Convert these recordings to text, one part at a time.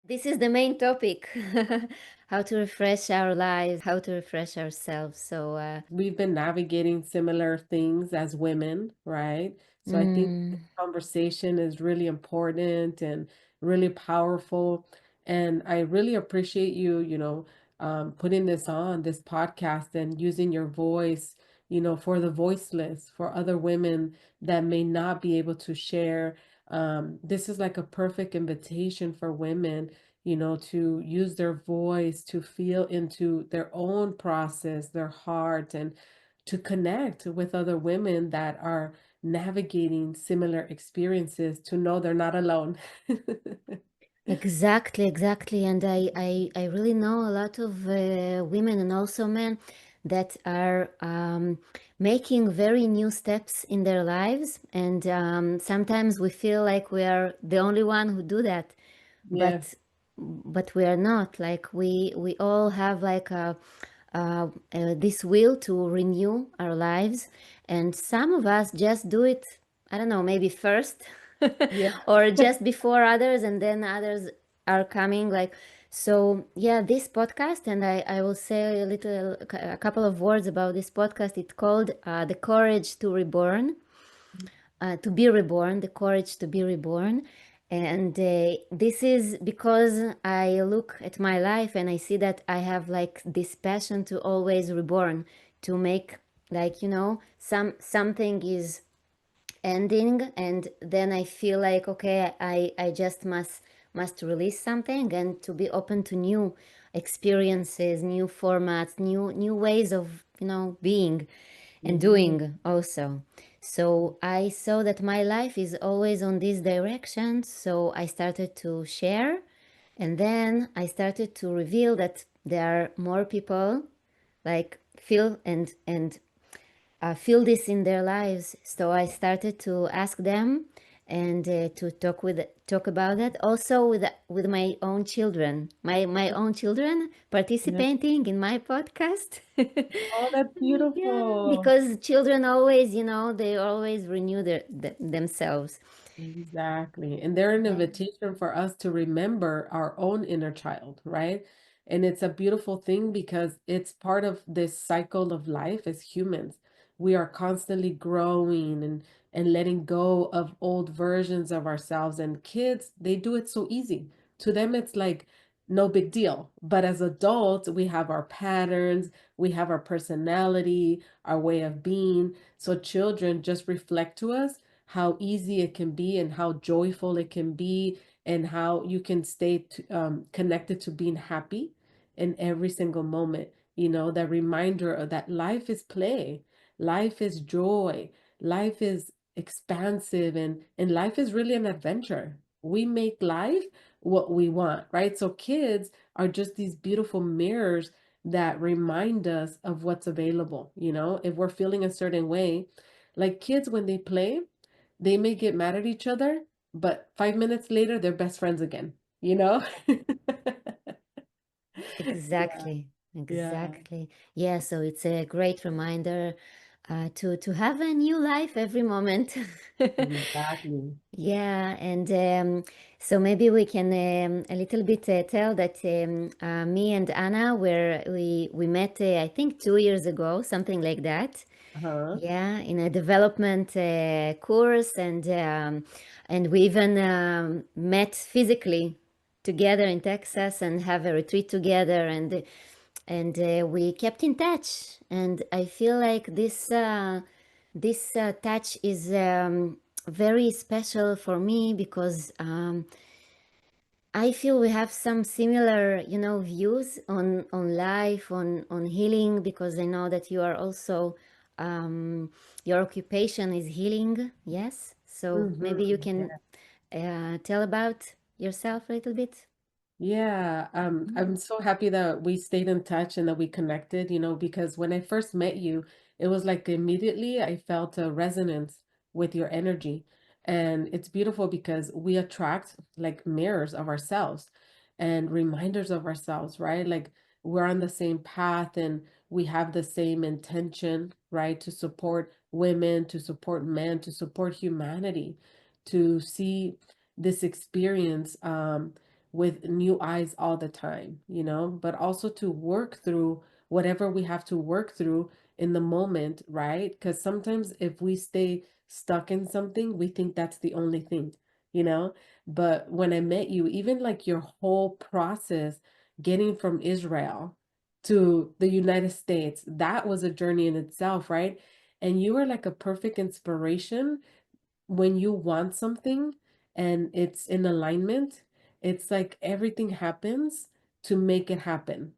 This is the main topic. How to refresh our lives, how to refresh ourselves. We've been navigating similar things as women, right? So I think Mm, this conversation is really important and really powerful. And I really appreciate you, putting this podcast and using your voice, for the voiceless, for other women that may not be able to share. This is like a perfect invitation for women, to use their voice, to feel into their own process, their heart, and to connect with other women that are navigating similar experiences, to know they're not alone. exactly, exactly. And I really know a lot of women and also men that are making very new steps in their lives. And sometimes we feel like we are the only one who do that. Yes. But we are not. Like we all have like this will to renew our lives, and some of us just do it, I don't know, maybe first Yeah. or just before others, and then others are coming. Like, so yeah, this podcast, and I will say a couple of words about this podcast. It's called The Courage to Reborn, to be reborn, the courage to be reborn. And this is because I look at my life and I see that I have like this passion to always reborn, to make, like, something is ending, and then I feel like, okay, I just must release something, and to be open to new experiences, new formats, new ways of, being and Mhm. doing also. So I saw that my life is always on this direction. So I started to share, and then I started to reveal that there are more people like feel this in their lives. So I started to ask them, and to talk about it also with my own children, my own children Yeah. participating in my podcast. Oh, that's Yeah, beautiful. because children always, they always renew themselves. Exactly. And they're an Yeah. invitation for us to remember our own inner child, right? And it's a beautiful thing because it's part of this cycle of life as humans. We are constantly growing and letting go of old versions of ourselves. And kids, they do it so easy. To them, it's like no big deal. But as adults, we have our patterns, we have our personality, our way of being. So children just reflect to us how easy it can be and how joyful it can be, and how you can stay connected to being happy in every single moment. That reminder of that life is play, life is joy, life is expansive, and life is really an adventure. We make life what we want, right? So kids are just these beautiful mirrors that remind us of what's available. If we're feeling a certain way, like kids when they play, they may get mad at each other, but 5 minutes later, they're best friends again, you know? Yeah, Exactly, yeah, exactly. Yeah, so it's a great reminder to have a new life every moment. exactly. Yeah, and so maybe we can a little bit tell that me and Anna, where we met, I think 2 years ago, something like that. Uh-huh. Yeah, in a development course, and we even met physically together in Texas and have a retreat together, and we kept in touch. And I feel like this touch is very special for me because I feel we have some similar, views on life, on healing. Because I know that you are also, your occupation is healing. Yes, so maybe you can Yeah. tell about yourself a little bit. Yeah, I'm so happy that we stayed in touch and that we connected, because when I first met you, it was like immediately I felt a resonance with your energy. And it's beautiful because we attract like mirrors of ourselves and reminders of ourselves, right? Like we're on the same path and we have the same intention, right? To support women, to support men, to support humanity, to see this experience. with new eyes all the time, but also to work through whatever we have to work through in the moment, right? Because sometimes if we stay stuck in something, we think that's the only thing, you know? But when I met you, even like your whole process getting from Israel to the United States, that was a journey in itself, right? And you were like a perfect inspiration when you want something and it's in alignment. It's like everything happens to make it happen,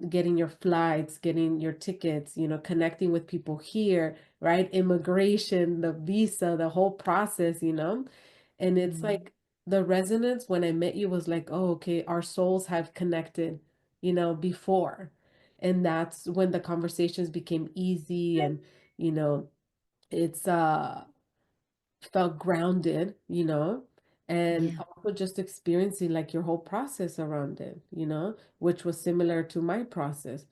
getting your flights, getting your tickets, connecting with people here, right? Immigration, the visa, the whole process, and it's Mm. like the resonance when I met you was like, oh, okay, our souls have connected, before. And that's when the conversations became easy, and you know it's felt grounded, and Yeah. also just experiencing like your whole process around it, which was similar to my process.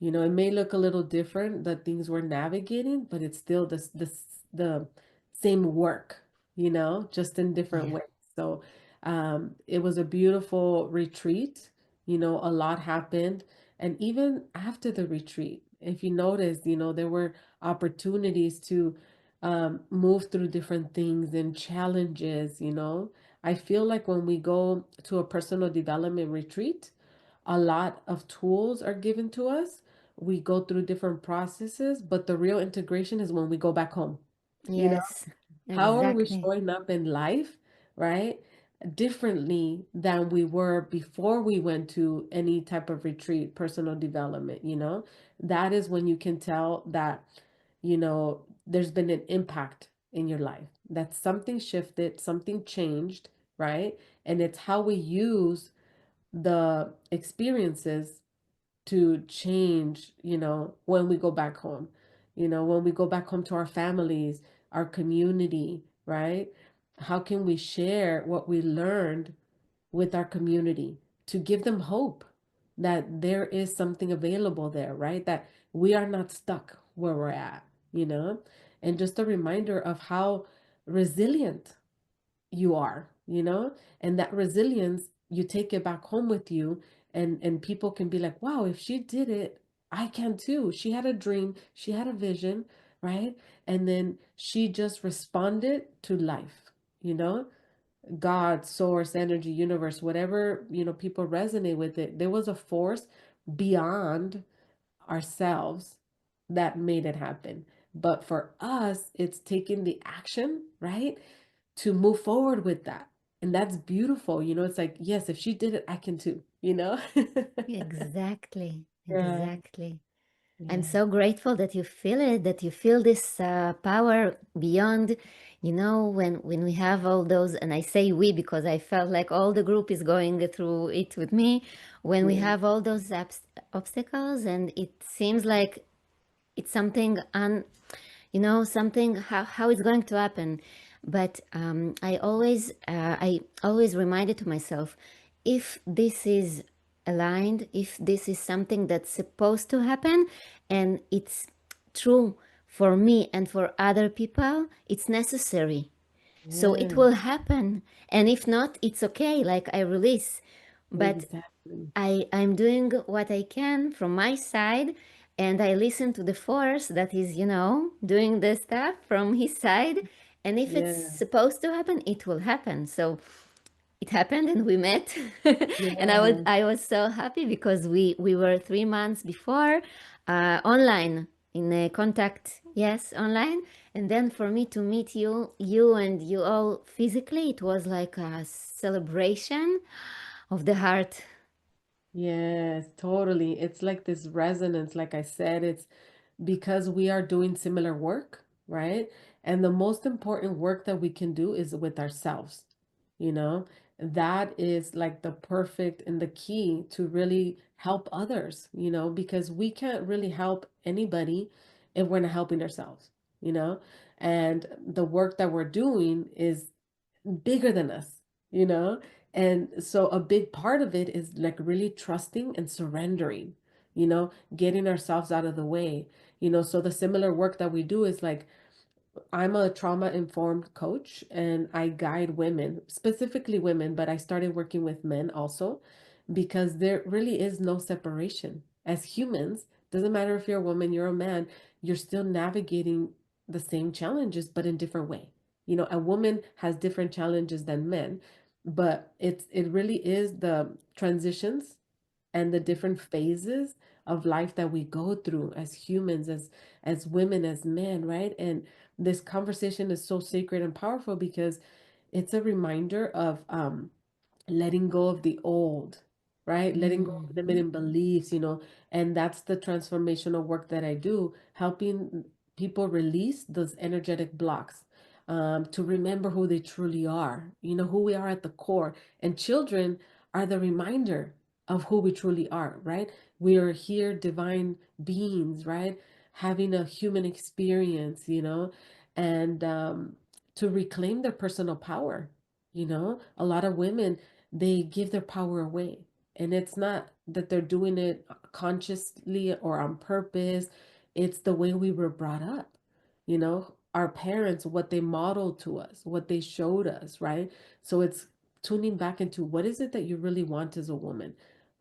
It may look a little different, the things we're navigating, but it's still the same work, just in different Yeah. ways. So it was a beautiful retreat, a lot happened. And even after the retreat, if you noticed, there were opportunities to move through different things and challenges, I feel like when we go to a personal development retreat, a lot of tools are given to us. We go through different processes, but the real integration is when we go back home. You know, Yes. how are we Exactly. showing up in life, right? Differently than we were before we went to any type of retreat, personal development, that is when you can tell that, there's been an impact in your life, that something shifted, something changed, right? And it's how we use the experiences to change, when we go back home, when we go back home to our families, our community, right? How can we share what we learned with our community to give them hope that there is something available there, right? That we are not stuck where we're at, and just a reminder of how resilient you are, and that resilience, you take it back home with you, and people can be like, wow, if she did it, I can too. She had a dream, she had a vision, right? And then she just responded to life, God, source, energy, universe, whatever, people resonate with it. There was a force beyond ourselves that made it happen. But for us, it's taking the action, right? To move forward with that. And that's beautiful. It's like, yes, if she did it, I can too, Exactly. Yeah. Exactly. I'm Yeah. so grateful that you feel it, that you feel this power beyond, when we have all those, and I say we because I felt like all the group is going through it with me, when we Yeah. have all those obstacles, and it seems like it's something something how it's going to happen. But I always reminded to myself, if this is aligned, if this is something that's supposed to happen, and it's true for me and for other people, it's necessary, so it Yeah. will happen. And if not, it's okay, like I release. But Exactly. I'm doing what I can from my side, and I listen to the force that is, doing the stuff from his side. And if it's Yeah. supposed to happen, it will happen. So it happened, and we met, and I was Yeah. I was so happy because we were 3 months before, online in a contact, yes, online, and then for me to meet you and you all physically, it was like a celebration of the heart. Yes, totally. It's like this resonance, like I said, it's because we are doing similar work, right? And the most important work that we can do is with ourselves, you know? That is like the perfect and the key to really help others, because we can't really help anybody if we're not helping ourselves, you know? And the work that we're doing is bigger than us, you know? And so a big part of it is like really trusting and surrendering, getting ourselves out of the way, so the similar work that we do is like I'm a trauma informed coach and I guide women, specifically women, but I started working with men also because there really is no separation. As humans, doesn't matter if you're a woman, you're a man, you're still navigating the same challenges, but in different way. You know, a woman has different challenges than men, but it really is the transitions and the different phases of life that we go through as humans, as women, as men, right? And this conversation is so sacred and powerful because it's a reminder of letting go of the old, right? Letting go of Mm. limiting beliefs, you know, and that's the transformational work that I do, helping people release those energetic blocks, to remember who they truly are, you know, who we are at the core. And children are the reminder of who we truly are, right? We are here, divine beings, right? Having a human experience, you know, and to reclaim their personal power. You know, a lot of women, they give their power away. And it's not that they're doing it consciously or on purpose. It's the way we were brought up. You know, our parents, what they modeled to us, what they showed us, right? So it's tuning back into what is it that you really want as a woman?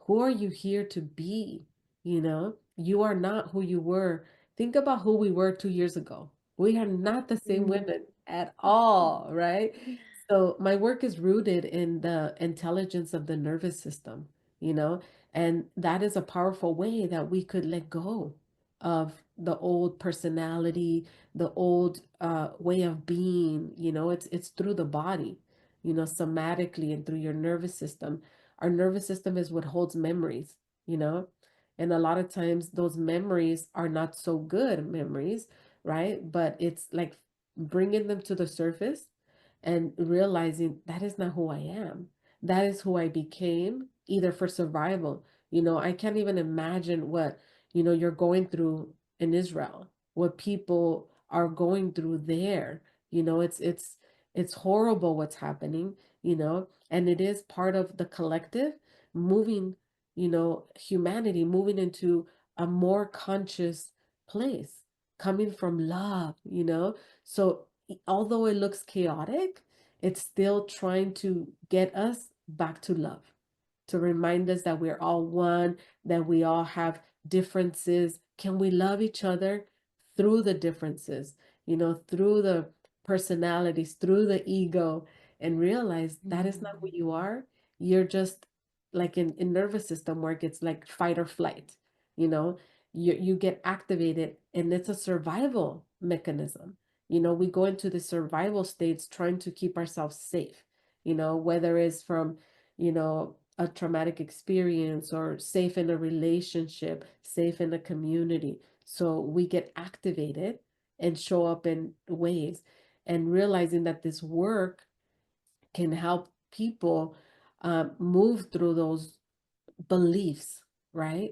Who are you here to be? You know, you are not who you were. Think about who we were 2 years ago. We are not the same Mm. women at all, right? So my work is rooted in the intelligence of the nervous system, you know, and that is a powerful way that we could let go of the old personality, the old way of being. You know, it's through the body, you know, somatically and through your nervous system. Our nervous system is what holds memories, you know, and a lot of times those memories are not so good memories, right? But it's like bringing them to the surface and realizing that is not who I am. That is who I became, either for survival. You know, I can't even imagine what, you know, you're going through in Israel, what people are going through there. You know, it's horrible what's happening, you know, and it is part of the collective moving, you know, humanity moving into a more conscious place, coming from love, you know. So although it looks chaotic, it's still trying to get us back to love, to remind us that we're all one, that we all have differences. Can we love each other through the differences, you know, through the personalities, through the ego, and realize that is not who Mm. you are. You're just like in nervous system work, it's like fight or flight, you know, you get activated and it's a survival mechanism. You know, we go into the survival states trying to keep ourselves safe, you know, whether it's from, you know, a traumatic experience or safe in a relationship, safe in a community. So we get activated and show up in ways, and realizing that this work can help people move through those beliefs, right?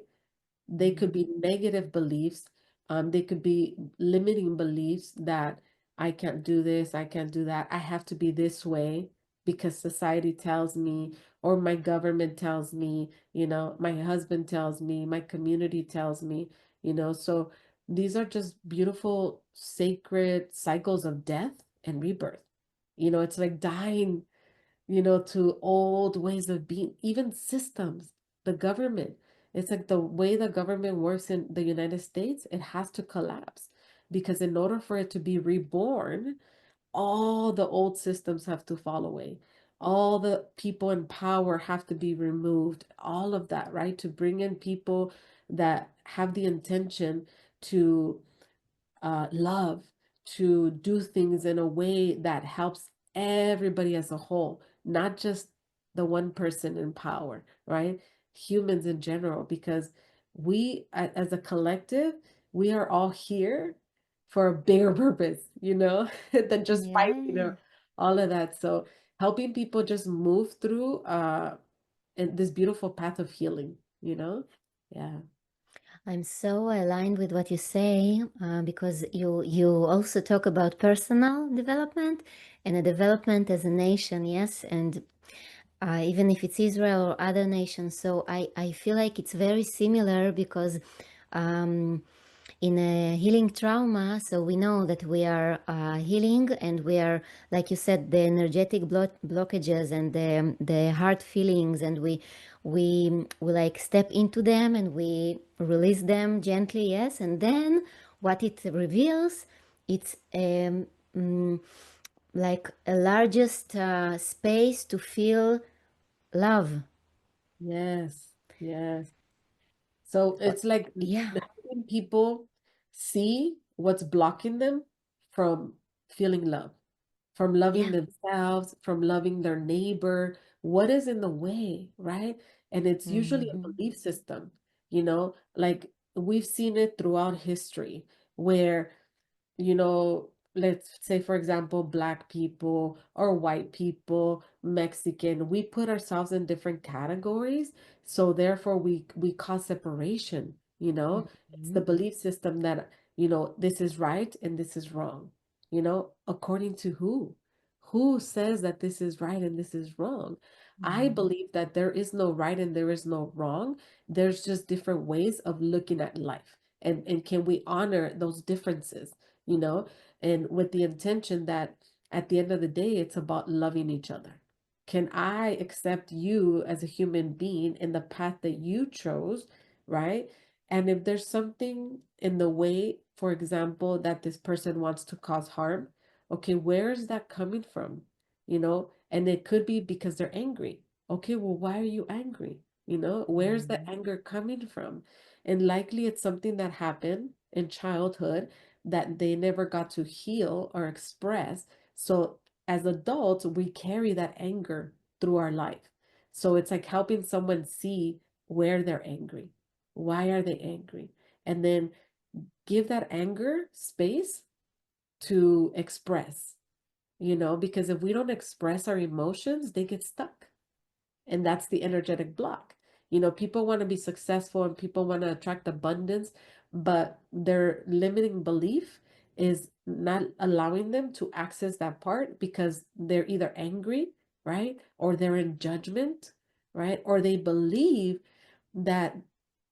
They could Mm. be negative beliefs. They could be limiting beliefs that I can't do this, I can't do that, I have to be this way because society tells me, or my government tells me, you know, my husband tells me, my community tells me, you know. So these are just beautiful, sacred cycles of death and rebirth. You know, it's like dying, you know, to old ways of being, even systems, the government. It's like the way the government works in the United States, it has to collapse because in order for it to be reborn, all the old systems have to fall away. All the people in power have to be removed, all of that, right? To bring in people that have the intention to love, to do things in a way that helps everybody as a whole, not just the one person in power, right? Humans in general, because we, as a collective, we are all here for a bigger purpose, you know, than just fighting Yeah. or all of that. So helping people just move through in this beautiful path of healing, you know? Yeah. I'm so aligned with what you say because you also talk about personal development and a development as a nation, yes, and even if it's Israel or other nations. So I feel like it's very similar because um, in a healing trauma, so we know that we are healing, and we are, like you said, the energetic blockages and the heart feelings, and we like step into them and we release them gently, yes, and then what it reveals, it's like a largest space to feel love. Yes, yes. So it's like Yeah, helping people see what's blocking them from feeling love, from loving yeah. themselves, from loving their neighbor. What is in the way, right? And it's usually a Hmm. belief system, like we've seen it throughout history where let's say, for example, Black people or white people, Mexican, we put ourselves in different categories. So therefore we cause separation, It's the Hmm. belief system that, this is right and this is wrong, according to who? Who says that this is right and this is wrong? I believe that there is no right and there is no wrong. There's just different ways of looking at life. And can we honor those differences? you know, and with the intention that at the end of the day, it's about loving each other. Can I accept you as a human being in the path that you chose, right? And if there's something in the way, for example, that this person wants to cause harm, okay, where is that coming from? And it could be because they're angry. Okay, well, why are you angry? Where's the Hmm. anger coming from? And likely it's something that happened in childhood that they never got to heal or express. So as adults, we carry that anger through our life. So it's like helping someone see where they're angry. Why are they angry? And then give that anger space to express, because if we don't express our emotions, they get stuck. And that's the energetic block. People want to be successful and people want to attract abundance, but their limiting belief is not allowing them to access that part because they're either angry, right? Or they're in judgment, right? Or they believe that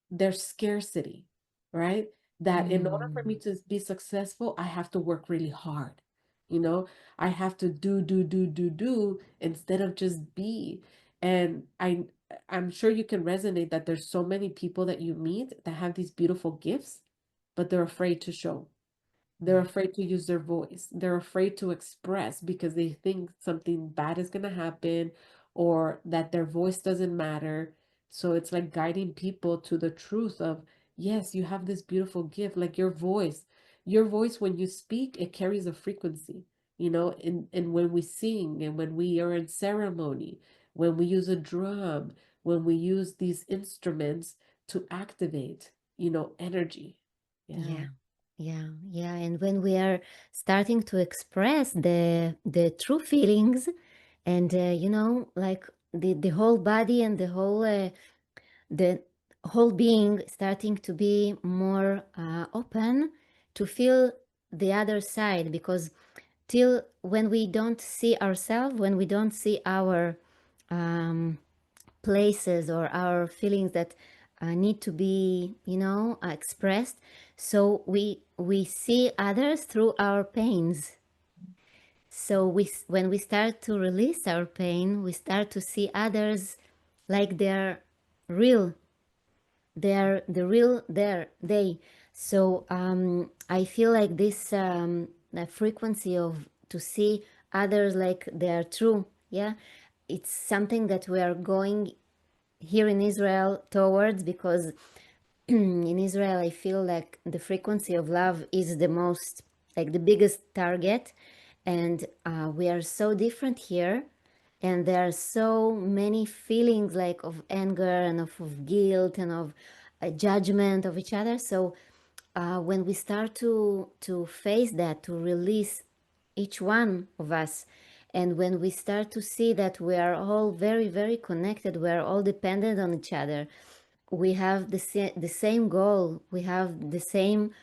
there's scarcity, right? That in order for me Mm. to be successful, I have to work really hard. You know, I have to do instead of just be. And I'm sure you can resonate that there's so many people that you meet that have these beautiful gifts, but they're afraid to show. They're Yeah. afraid to use their voice. They're afraid to express because they think something bad is going to happen or that their voice doesn't matter. So it's like guiding people to the truth of, yes, you have this beautiful gift, like your voice. Your voice, when you speak, it carries a frequency, and when we sing and when we are in ceremony, when we use a drum, when we use these instruments to activate, energy. Yeah. Yeah. Yeah. Yeah. And when we are starting to express the true feelings, and like the whole body and the whole being starting to be more open to feel the other side, because till when we don't see ourselves, when we don't see our um, places or our feelings that need to be expressed, so we see others through our pains. So when we start to release our pain, we start to see others like they're real. They're the real they. So I feel like this the frequency of to see others like they are true. Yeah, it's something that we are going here in Israel towards, because in Israel I feel like the frequency of love is the most, like the biggest target, and we are so different here, and there are so many feelings like of anger and of guilt and of judgment of each other. So when we start to face that, to release each one of us, and when we start to see that we are all very very connected, we are all dependent on each other, we have the same goal, we have the same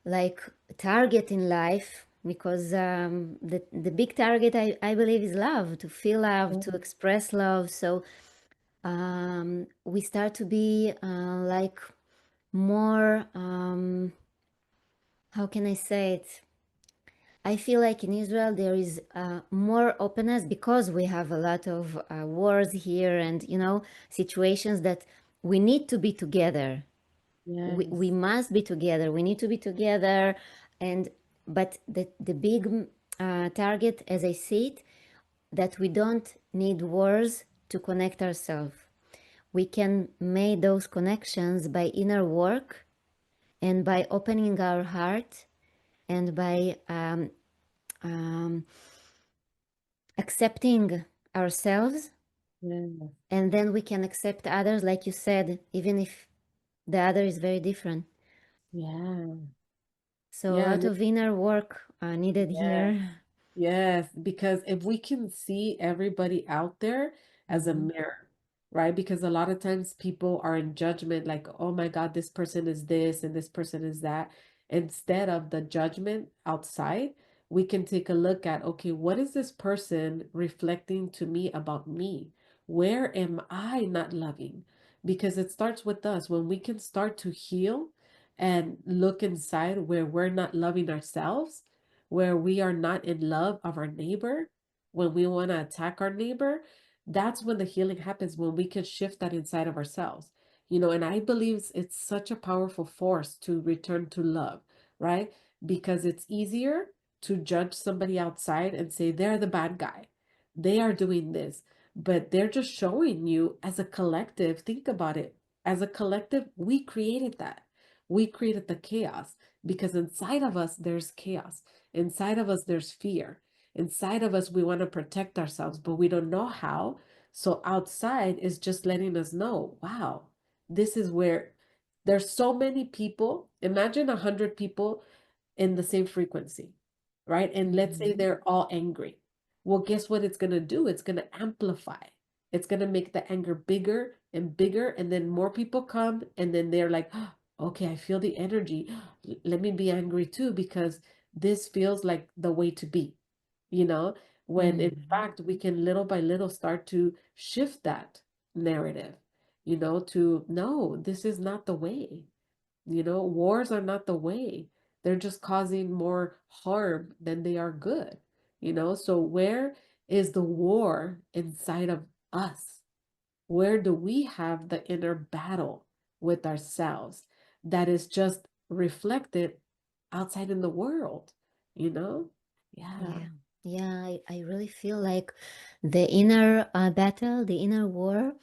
like target in life, because the big target I believe is love, to feel love, to express love. So we start to be like more, how can I say it? I feel like in Israel there is more openness because we have a lot of wars here and, situations that we need to be together. We Yes. must be together. We need to be together. And, but the big target, as I see it, that we don't need wars to connect ourselves. We can make those connections by inner work and by opening our heart and by um, accepting ourselves, Yeah. and then we can accept others, like you said, even if the other is very different. Yeah. So a Yeah. lot of inner work needed Yeah. here. Yes, because if we can see everybody out there as a Mm-hmm. mirror, right? Because a lot of times people are in judgment, like, oh my God, this person is this and this person is that. Instead of the judgment outside, we can take a look at, okay, what is this person reflecting to me about me? Where am I not loving? Because it starts with us. When we can start to heal and look inside where we're not loving ourselves, where we are not in love of our neighbor, when we want to attack our neighbor, that's when the healing happens, when we can shift that inside of ourselves. And I believe it's such a powerful force to return to love, right? Because it's easier to judge somebody outside and say they're the bad guy. They are doing this, but they're just showing you as a collective. Think about it. As a collective, we created that. We created the chaos because inside of us, there's chaos. Inside of us, there's fear. Inside of us, we want to protect ourselves, but we don't know how. So outside is just letting us know, wow, this is where there's so many people. Imagine 100 people in the same frequency, right? And let's say Mm-hmm. they're all angry. Well, guess what it's going to do? It's going to amplify. It's going to make the anger bigger and bigger. And then more people come. And then they're like, "Oh, okay, I feel the energy. Let me be angry too, because this feels like the way to be, you know, when in Mm-hmm. fact we can little by little start to shift that narrative, to no, this is not the way. Wars are not the way. They're just causing more harm than they are good. So where is the war inside of us? Where do we have the inner battle with ourselves that is just reflected outside in the world? You know? Yeah. Yeah. Yeah, I really feel like the inner battle, the inner war,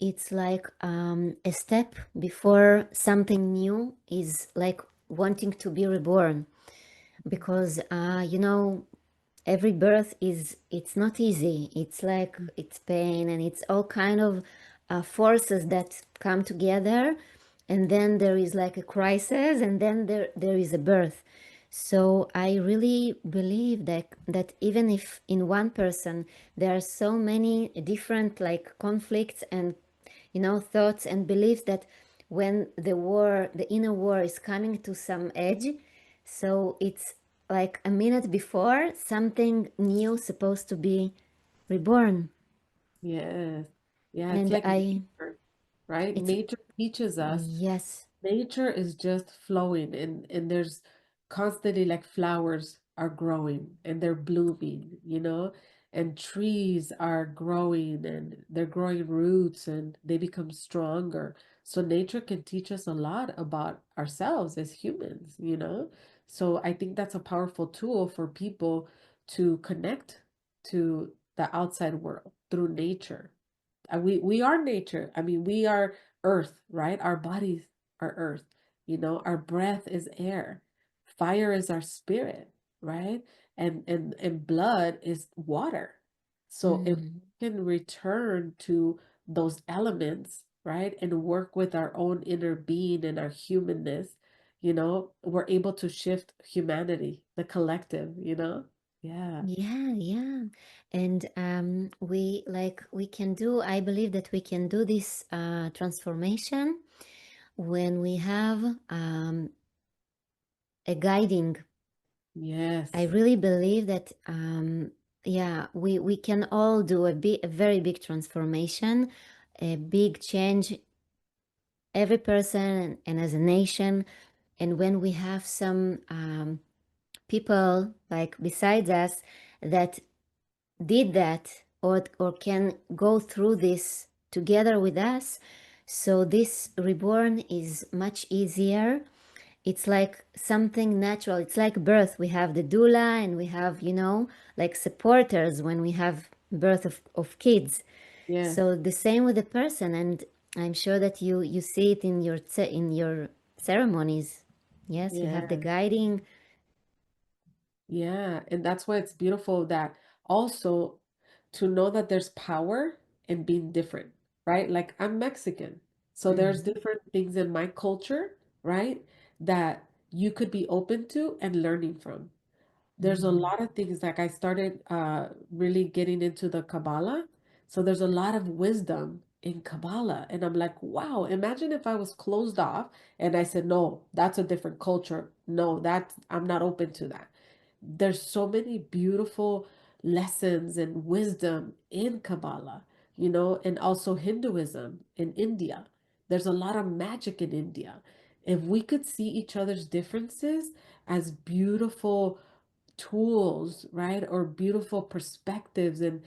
it's like a step before something new is like wanting to be reborn. Because, every birth is, it's not easy. It's like it's pain and it's all kind of forces that come together, and then there is like a crisis, and then there is a birth. So I really believe that even if in one person there are so many different like conflicts and, thoughts and beliefs, that when the inner war is coming to some edge, so it's like a minute before something new supposed to be reborn. Yes. Yeah, it's And like nature, right? it's, Nature teaches us. yes, Nature is just flowing, and there's constantly like flowers are growing and they're blooming, and trees are growing and they're growing roots and they become stronger. So nature can teach us a lot about ourselves as humans. So I think that's a powerful tool for people to connect to the outside world through nature. We are nature. I mean, we are earth, right? Our bodies are earth. Our breath is air. Fire is our spirit, right? And blood is water. So if mm, we can return to those elements, right, and work with our own inner being and our humanness, we're able to shift humanity, the collective. Yeah. yeah, yeah. And we can do, I believe that we can do this transformation when we have a guiding. I Yes. really believe that yeah, we can all do a very big transformation, a big change every person and as a nation. And when we have some people like besides us that did that, or can go through this together with us, so this reborn is much easier. It's like something natural. It's like birth. We have the doula and we have, like supporters when we have birth of kids. Yes. So the same with the person, and I'm sure that you see it in your ceremonies. Yes, you have the Yeah. guiding. Yeah, and that's why it's beautiful that also to know that there's power in being different, right? Like I'm Mexican, so there's Mm, different things in my culture, right, that you could be open to and learning from. There's a mm, lot of things like I started really getting into the Kabbalah. So there's a lot of wisdom in Kabbalah. And I'm like, wow, imagine if I was closed off and I said, no, that's a different culture. No, that I'm not open to that. There's so many beautiful lessons and wisdom in Kabbalah, and also Hinduism in India. There's a lot of magic in India. If we could see each other's differences as beautiful tools, right? Or beautiful perspectives and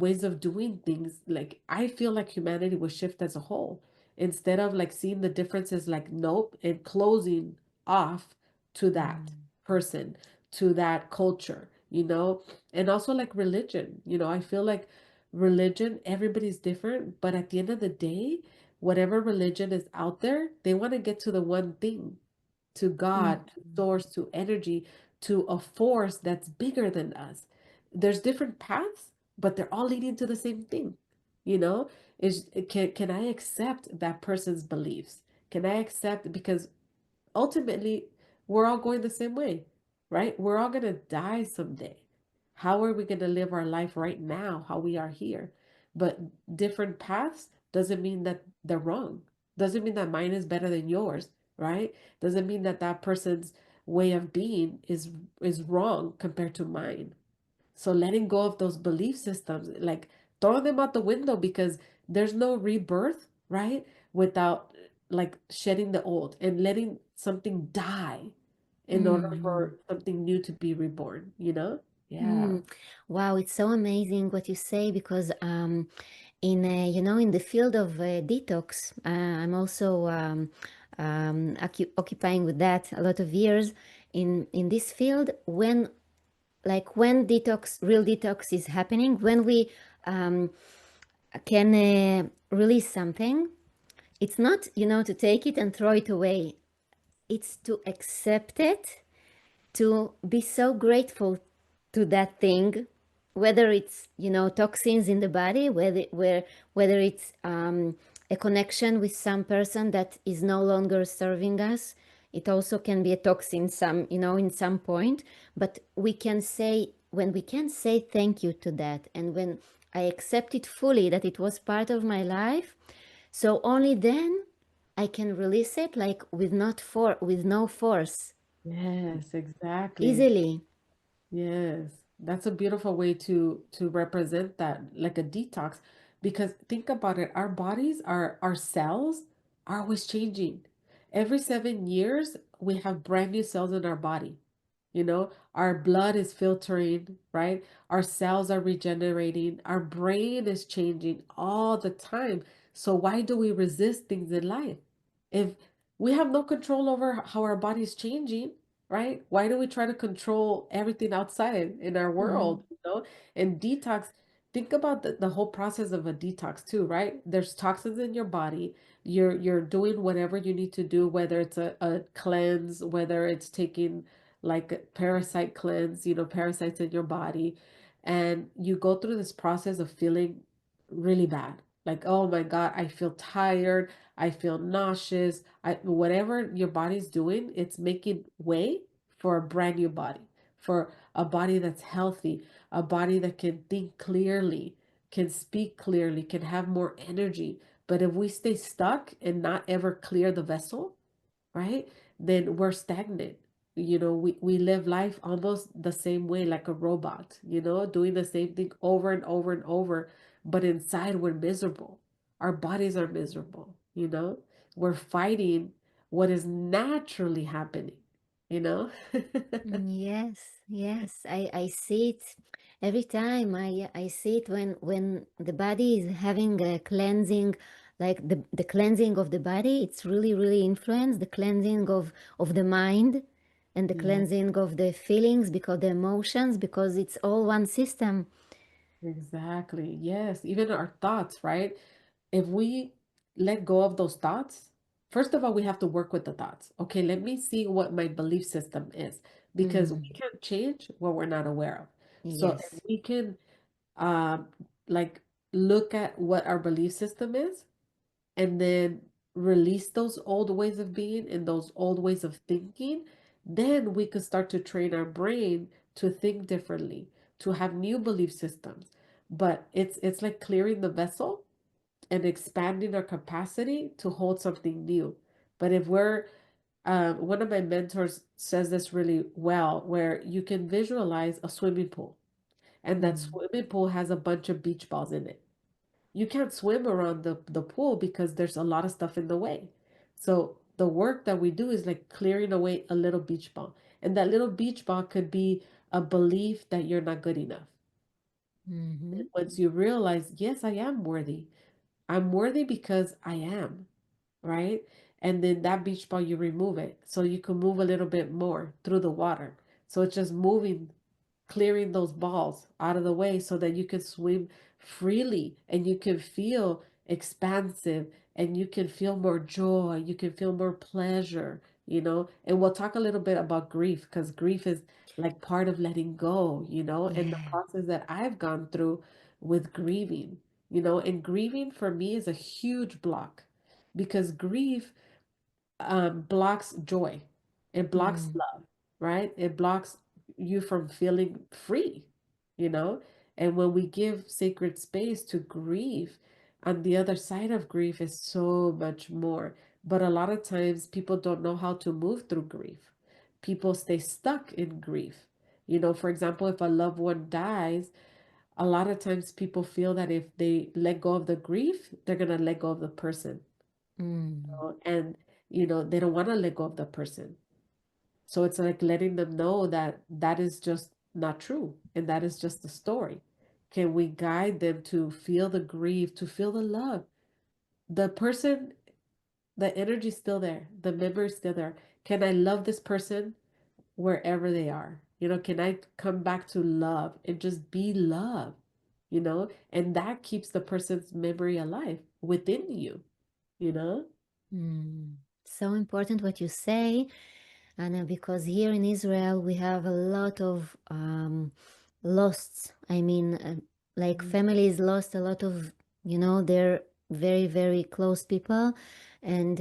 ways of doing things, like I feel like humanity would shift as a whole instead of like seeing the differences like nope and closing off to that mm, person, to that culture, and also like religion, I feel like religion, everybody's different, but at the end of the day, whatever religion is out there, they want to get to the one thing, to mm, God, to source, to energy, to a force that's bigger than us. There's different paths, but they're all leading to the same thing. You know, can I accept that person's beliefs? Can I accept, because ultimately we're all going the same way, right? We're all going to die someday. How are we going to live our life right now, how we are here? But different paths doesn't mean that they're wrong. Doesn't mean that mine is better than yours, right? Doesn't mean that that person's way of being is wrong compared to mine. So letting go of those belief systems, like throw them out the window, because there's no rebirth, right? Without like shedding the old and letting something die in order mm, for something new to be reborn? Yeah. mm. Wow, it's so amazing what you say because in the field of detox, I'm also occupying with that a lot of years in this field. When real detox is happening, when we um, can release something, it's not to take it and throw it away. It's to accept it, to be so grateful to that thing, whether it's toxins in the body, whether it's a connection with some person that is no longer serving us. It also can be a toxin in some point, but we can say, when we can say thank you to that, and when I accept it fully that it was part of my life, so only then I can release it, like with no force, Yes, exactly. easily. Yes, that's a beautiful way to represent that, like a detox. Because think about it, our bodies, our cells are always changing. Every 7 years, we have brand new cells in our body. Our blood is filtering, right? Our cells are regenerating. Our brain is changing all the time. So why do we resist things in life? If we have no control over how our body is changing, right? Why do we try to control everything outside in our Mm, world? And detox, think about the whole process of a detox too, right? There's toxins in your body. You're doing whatever you need to do, whether it's a cleanse, whether it's taking like a parasite cleanse, parasites in your body. And you go through this process of feeling really bad. Like, oh my God, I feel tired. I feel nauseous. Whatever your body's doing, it's making way for a brand new body, for a body that's healthy, a body that can think clearly, can speak clearly, can have more energy. But if we stay stuck and not ever clear the vessel, right? Then we're stagnant. We live life almost the same way, like a robot, doing the same thing over and over and over. But inside, we're miserable. Our bodies are miserable. we're fighting what is naturally happening, you know? Yes, yes, I see it every time. I see it when the body is having a cleansing, like the cleansing of the body. It's really really influenced the cleansing of the mind and the Yeah, cleansing of the feelings because the emotions because it's all one system. exactly. Yes, even our thoughts, right? If we let go of those thoughts, first of all, we have to work with the thoughts. Okay, let me see what my belief system is because we Mm, can't change what we're not aware of. So if yes. we can um like look at what our belief system is and then release those old ways of being and those old ways of thinking, then we could start to train our brain to think differently, to have new belief systems. But it's like clearing the vessel and expanding our capacity to hold something new. But if we're one of my mentors says this really well, where you can visualize a swimming pool, and that Mm, swimming pool has a bunch of beach balls in it. You can't swim around the pool because there's a lot of stuff in the way. So the work that we do is like clearing away a little beach ball. And that little beach ball could be a belief that you're not good enough. mm-hmm, And once you realize, yes, I am worthy. I'm worthy because I am, right? And then that beach ball, you remove it so you can move a little bit more through the water. So it's just moving, clearing those balls out of the way so that you can swim freely and you can feel expansive and you can feel more joy, you can feel more pleasure, you know. And we'll talk a little bit about grief because grief is like part of letting go, you know, and the yeah. process that I've gone through with grieving, you know. And grieving for me is a huge block because grief blocks joy. It blocks Mm, love, right? It blocks you from feeling free, you know? And when we give sacred space to grief, on the other side of grief is so much more. But a lot of times people don't know how to move through grief. People stay stuck in grief. You know, for example, if a loved one dies, a lot of times people feel that if they let go of the grief, they're going to let go of the person, mm, and they don't want to let go of the person. So it's like letting them know that that is just not true and that is just the story. Can we guide them to feel the grief, to feel the love? The person, the energy is still there, the memory is still there. Can I love this person wherever they are? Can I come back to love and just be love? And that keeps the person's memory alive within you, you know? mm. So important what you say. And because here in Israel we have a lot of lost. I mean, like families lost a lot of, they're very very close people, and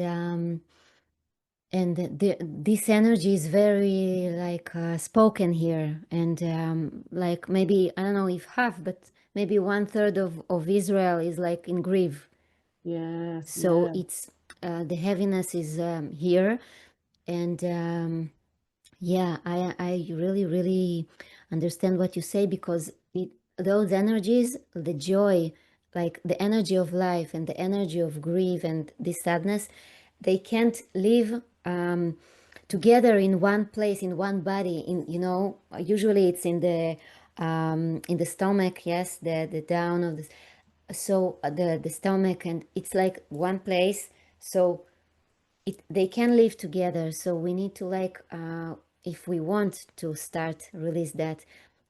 this energy is very like spoken here, and like maybe I don't know if half, but maybe one third of Israel is like in grief. Yes, So yes, it's the heaviness is here, and yeah, I really really understand what you say because those energies, the joy, like the energy of life and the energy of grief and this sadness, they can't live together in one place, in one body. Usually it's in the stomach. Yes, the down of the so the stomach, and it's like one place. So they can live together. So we need to like if we want to start release that,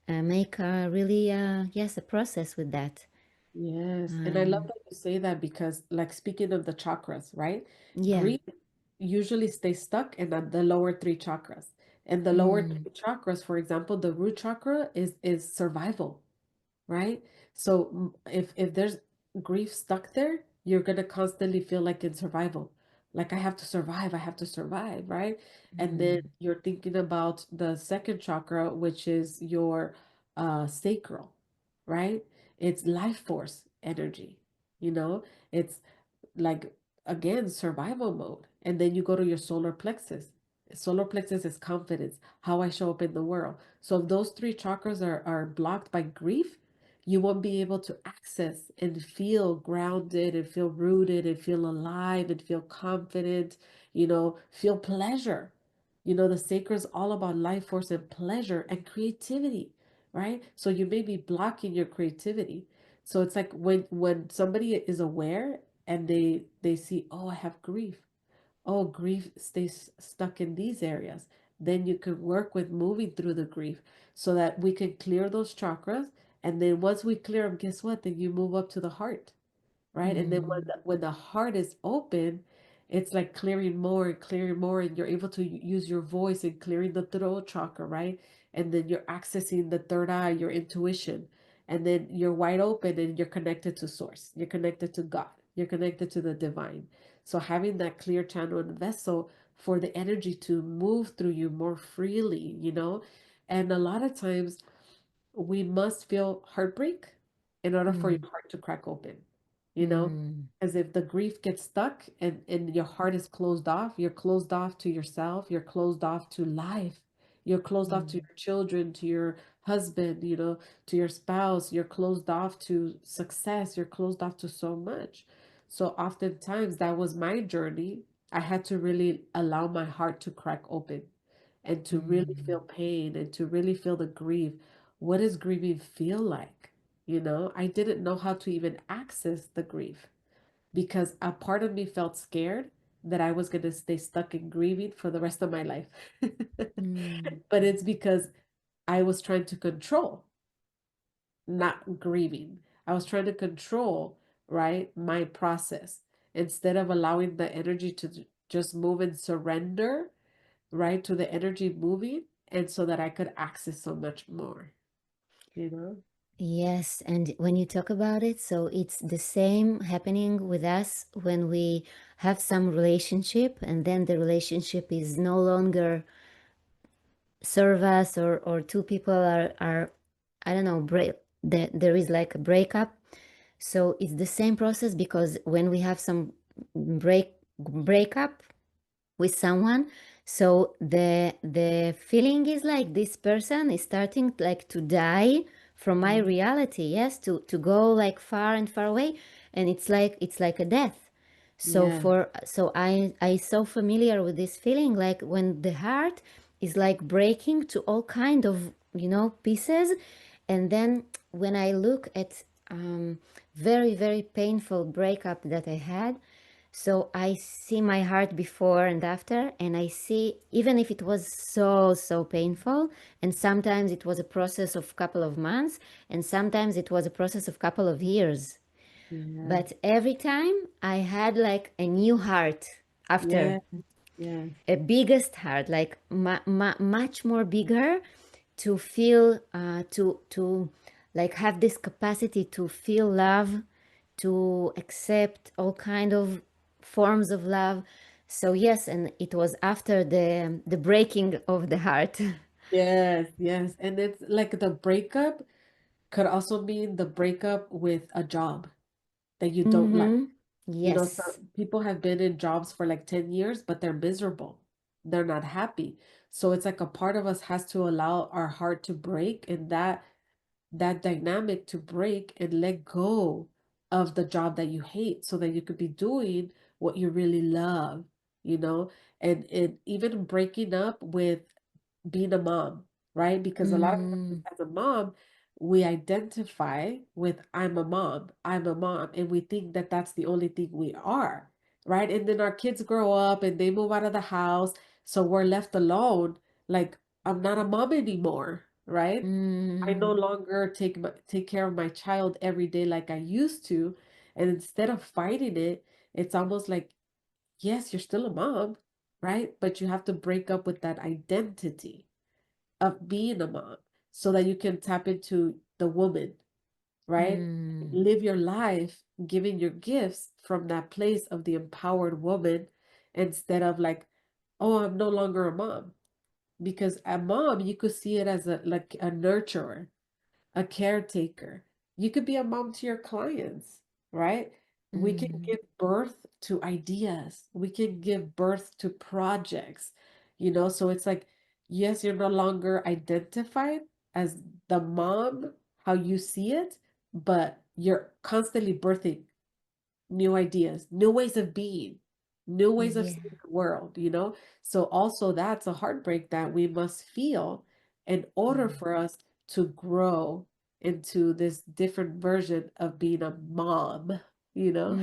make really yes a process with that. yes. And I love um that you say that because, like, speaking of the chakras, right? yeah. Grief usually stays stuck in the lower three chakras. And the lower Mm, three chakras, for example, the root chakra is survival, right? So if there's grief stuck there, you're gonna constantly feel like in survival. Like I have to survive, right? And then mm, you're thinking about the second chakra, which is your sacral, right? It's life force energy, you know? It's like, again, survival mode. And then you go to your solar plexus. Solar plexus is confidence, how I show up in the world. So if those three chakras are blocked by grief, You won't be able to access and feel grounded and feel rooted and feel alive and feel confident, feel pleasure. The sacred is all about life force and pleasure and creativity, right? So you may be blocking your creativity. So it's like when somebody is aware and they see, oh, I have grief. Oh, grief stays stuck in these areas. Then you can work with moving through the grief so that we can clear those chakras. And then once we clear them, guess what? Then you move up to the heart, right? And then Mm. when the heart is open, it's like clearing more, and you're able to use your voice and clearing the throat chakra, right? And then you're accessing the third eye, your intuition, and then you're wide open and you're connected to source. You're connected to God. You're connected to the divine. So having that clear channel and vessel for the energy to move through you more freely. And a lot of times we must feel heartbreak in order for your Mm. heart to crack open, you know? Mm. As if the grief gets stuck and your heart is closed off, you're closed off to yourself, you're closed off to life, you're closed off to Mm. your children, to your husband, to your spouse, you're closed off to success, you're closed off to so much. So oftentimes that was my journey. I had to really allow my heart to crack open and to really Mm. feel pain and to really feel the grief. What does grieving feel like? I didn't know how to even access the grief because a part of me felt scared that I was going to stay stuck in grieving for the rest of my life. Mm. But it's because I was trying to control, not grieving. I was trying to control, right, my process instead of allowing the energy to just move and surrender, right, to the energy moving, and so that I could access so much more, you know? Yes, and when you talk about it, so it's the same happening with us when we have some relationship and then the relationship is no longer serve us, or two people are I don't know, there is like a breakup. So it's the same process because when we have some breakup with someone, so the feeling is like this person is starting like to die from my Mhm. reality, yes, to go like far and far away, and it's like a death. So Yeah. for so I so familiar with this feeling, like when the heart is like breaking to all kind of pieces. And then when I look at very very painful breakup that I had, so I see my heart before and after, and I see even if it was so painful, and sometimes it was a process of couple of months, and sometimes it was a process of couple of years. Yeah. But every time I had like a new heart after, Yeah. Yeah. a biggest heart, like much more bigger, to feel to like have this capacity to feel love, to accept all kind of forms of love. So yes, and it was after the breaking of the heart. Yes, yes. And it's like the breakup could also mean the breakup with a job that you don't like. Mm-hmm. Yes. Some people have been in jobs for like 10 years, but they're miserable. They're not happy. So it's like a part of us has to allow our heart to break and that dynamic to break and let go of the job that you hate so that you could be doing what you really love, you know, and even breaking up with being a mom, right? Because a lot of times Mm. as a mom, we identify with I'm a mom, and we think that that's the only thing we are, right? And then our kids grow up and they move out of the house, so we're left alone. Like, I'm not a mom anymore, right? I no Mm. longer take care of my child every day like I used to. And instead of fighting it, it's almost like, yes, you're still a mom, right? But you have to break up with that identity of being a mom so that you can tap into the woman, right? Mm. Live your life giving your gifts from that place of the empowered woman instead of like, oh, I'm no longer a mom. Because a mom, you could see it as a nurturer, a caretaker. You could be a mom to your clients, right? We can Mm. give birth to ideas. We can give birth to projects, so it's like, yes, you're no longer identified as the mom, how you see it, but you're constantly birthing new ideas, new ways of being, new ways of Yeah. seeing the world, you know? So also that's a heartbreak that we must feel in order Mm. for us to grow into this different version of being a mom, you know?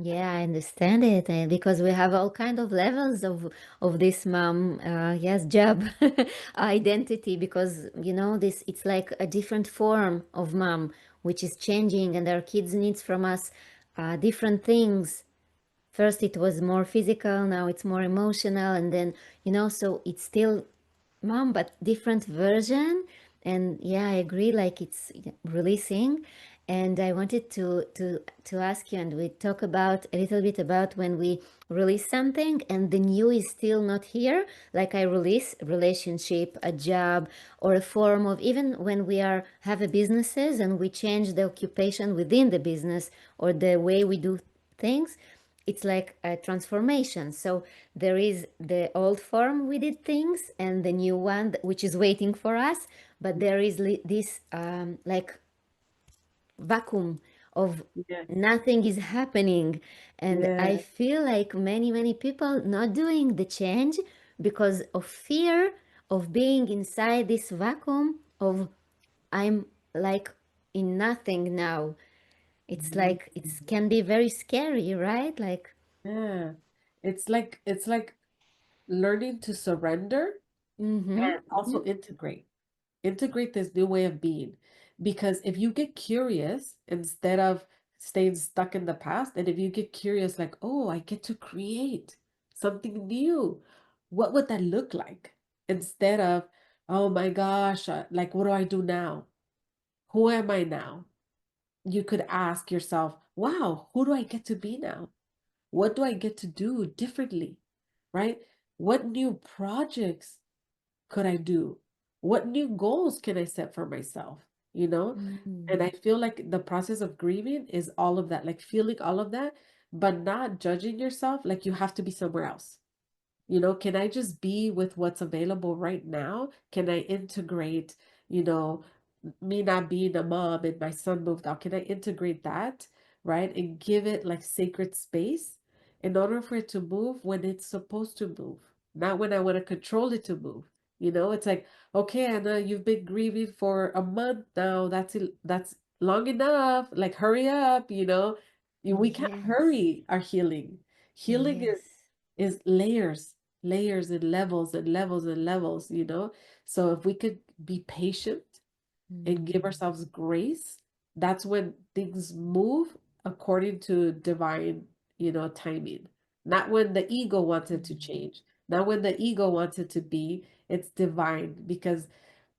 Yeah, I understand it, because we have all kind of levels of this mom, yes, job identity. Because this, it's like a different form of mom, which is changing, and our kids needs from us different things. First it was more physical, now it's more emotional, and then so it's still mom but different version. And yeah, I agree, like it's releasing. And I wanted to ask you, and we talk about a little bit about when we release something and the new is still not here, like I release a relationship, a job, or a form of, even when we are have a businesses and we change the occupation within the business or the way we do things, it's like a transformation. So there is the old form we did things and the new one which is waiting for us, but there is this like vacuum of Yeah, nothing is happening. And I yeah, feel like many people not doing the change because of fear of being inside this vacuum of, I'm like in nothing now. It's mhm, like it can be very scary, right? Like, yeah. It's like learning to surrender mm-hmm. and also integrate this new way of being. Because if you get curious instead of staying stuck in the past, and if you get curious, like, oh, I get to create something new, what would that look like? Instead of, oh my gosh, like, what do I do now? Who am I now? You could ask yourself, wow, who do I get to be now? What do I get to do differently? Right? What new projects could I do? What new goals can I set for myself? You know? And Mm. I feel like the process of grieving is all of that, like feeling all of that, but not judging yourself like you have to be somewhere else. Can I just be with what's available right now? Can I integrate, you know, me not being a mom and my son moved out? Can I integrate that, right? And give it like sacred space in order for it to move when it's supposed to move, not when I want to control it to move. It's like, okay, Anna, you've been grieving for a month now. That's long enough. Like, hurry up, We can't Yes. hurry our healing. Healing is Yes. is layers and levels and levels and levels. So if we could be patient and give Mm. ourselves grace, that's when things move according to divine timing. Not when the ego wants it to Mm. change, not when the ego wants it to be. It's divine, because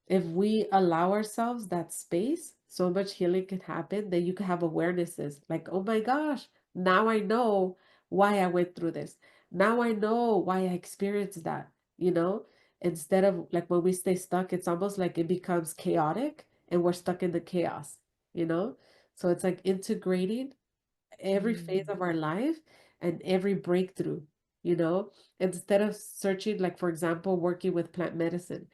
if we allow ourselves that space, so much healing can happen. That you can have awarenesses like, oh my gosh, now I know why I went through this. Now I know why I experienced that. Instead of like when we stay stuck, it's almost like it becomes chaotic and we're stuck in the chaos, you know? So it's like integrating every phase Mm. of our life and every breakthrough, instead of searching, like, for example, working with plant medicine.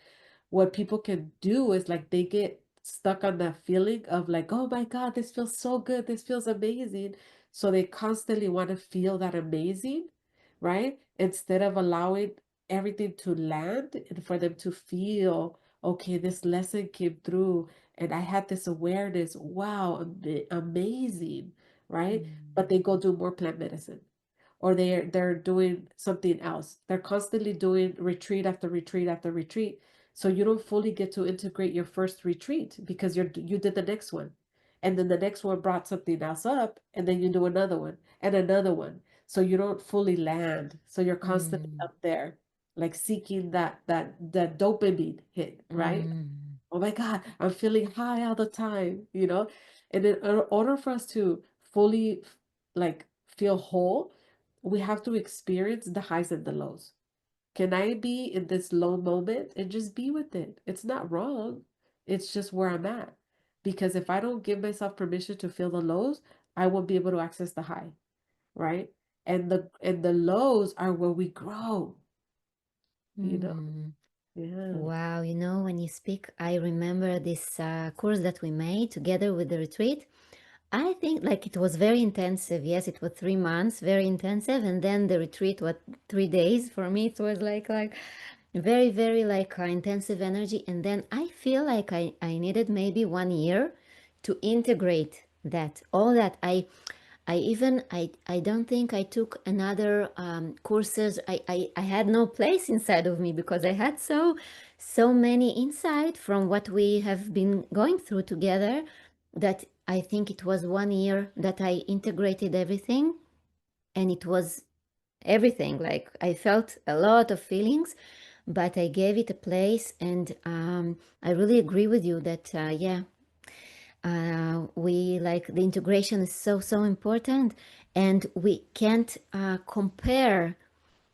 What people can do is like they get stuck on that feeling of like, oh my God, this feels so good, this feels amazing. So they constantly want to feel that amazing, right? Instead of allowing everything to land and for them to feel, okay, this lesson came through and I had this awareness. Wow, amazing, right? But Mm. they go do more plant medicine, or they're doing something else. They're constantly doing retreat after retreat after retreat. So you don't fully get to integrate your first retreat because you did the next one. And then the next one brought something else up, and then you do another one and another one. So you don't fully land. So you're constantly Mm. up there, like seeking that dopamine hit, right? Mm. Oh my God, I'm feeling high all the time. And in order for us to fully like feel whole, we have to experience the highs and the lows. Can I be in this low moment and just be with it? It's not wrong. It's just where I'm at. Because if I don't give myself permission to feel the lows, I won't be able to access the high, right? And the lows are where we grow, you know? Mm. Yeah. Wow, you know, when you speak, I remember this course that we made together with the retreat. I think like it was very intensive. Yes, it was 3 months, very intensive, and then the retreat was 3 days. For me, it was like very, very like intensive energy. And then I feel like I needed maybe 1 year to integrate that all that I don't think I took another courses. I had no place inside of me because I had so many insight from what we have been going through together, that I think it was 1 year that I integrated everything, and it was everything. Like I felt a lot of feelings, but I gave it a place, and I really agree with you that yeah, we like the integration is so important, and we can't compare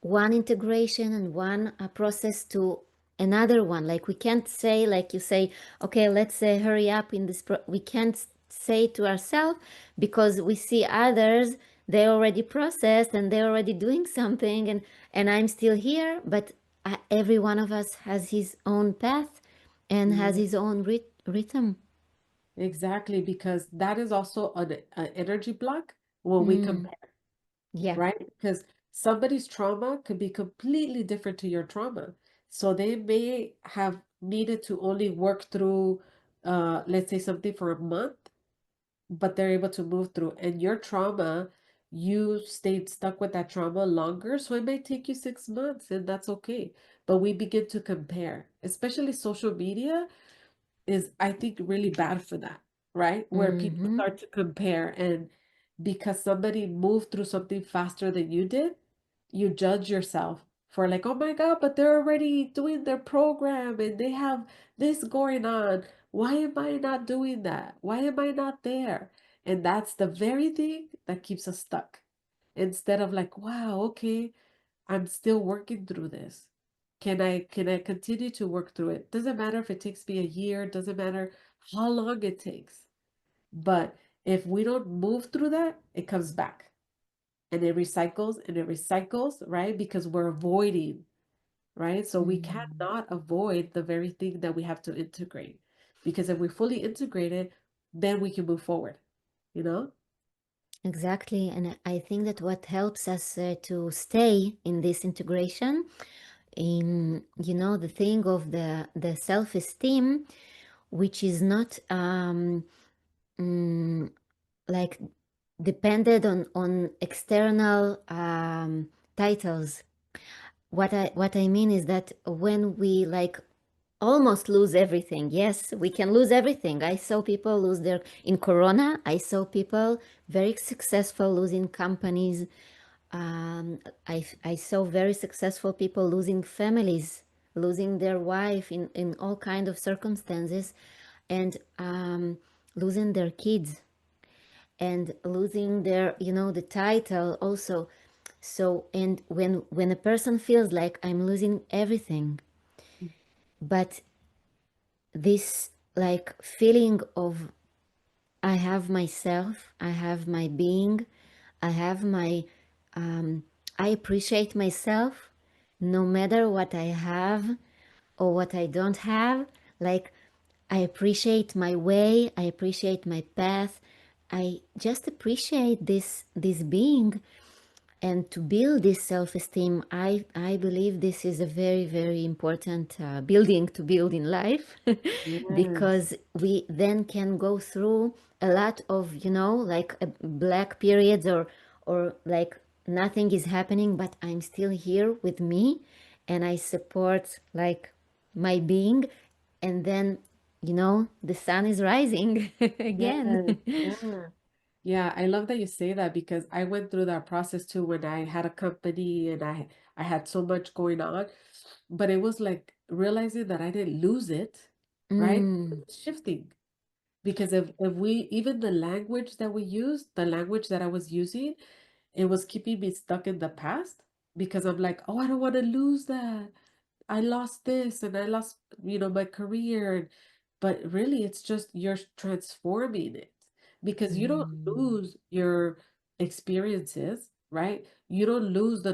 one integration and one process to another one. Like we can't say, like you say, okay, let's say hurry up in this we can't say to ourselves, because we see others, they already processed and they're already doing something, and I'm still here. But every one of us has his own path and has Yeah. his own rhythm. Exactly, because that is also an energy block when we Mm, compare, yeah. right? Because somebody's trauma could be completely different to your trauma. So they may have needed to only work through, let's say something for a month, but they're able to move through. And your trauma, you stayed stuck with that trauma longer. So it may take you 6 months, and that's okay. But we begin to compare, especially social media is, I think, really bad for that, right? Where people Mm-hmm. start to compare, and because somebody moved through something faster than you did, you judge yourself for like, oh my God, but they're already doing their program and they have this going on. Why am I not doing that? Why am I not there? And that's the very thing that keeps us stuck. Instead of like, wow, okay, I'm still working through this. Can I continue to work through it? Doesn't matter if it takes me a year, doesn't matter how long it takes. But if we don't move through that, it comes back and it recycles, right? Because we're avoiding, right? So we Mm. cannot avoid the very thing that we have to integrate. Because if we fully integrate it, then we can move forward, you know? Exactly. And I think that what helps us to stay in this integration, in, you know, the thing of the self-esteem, which is not mm, like depended on external titles. What I mean is that when we like almost lose everything. Yes, we can lose everything. I saw people lose their, in Corona, I saw people very successful losing companies. I saw very successful people losing families, losing their wife in all kind of circumstances, and losing their kids, and losing their, you know, the title also. So, and when a person feels like I'm losing everything, but this like feeling of I have myself, I have my being, I have my, I appreciate myself no matter what I have or what I don't have. Like, I appreciate my way, I appreciate my path. I just appreciate this being, and to build this self-esteem, I believe this is a very, very important building to build in life, Yes. because we then can go through a lot of, you know, like black periods, or like nothing is happening, but I'm still here with me, and I support like my being, and then, you know, the sun is rising again. Yes. Yeah. Yeah, I love that you say that because I went through that process too when I had a company and I had so much going on, but it was like realizing that I didn't lose it, right? It Mm, was shifting because if we even the language that we used, the language that I was using, it was keeping me stuck in the past because I'm like, oh, I don't want to lose that. I lost this and I lost, my career. But really, it's just you're transforming it because you don't mm, lose your experiences, right? You don't lose the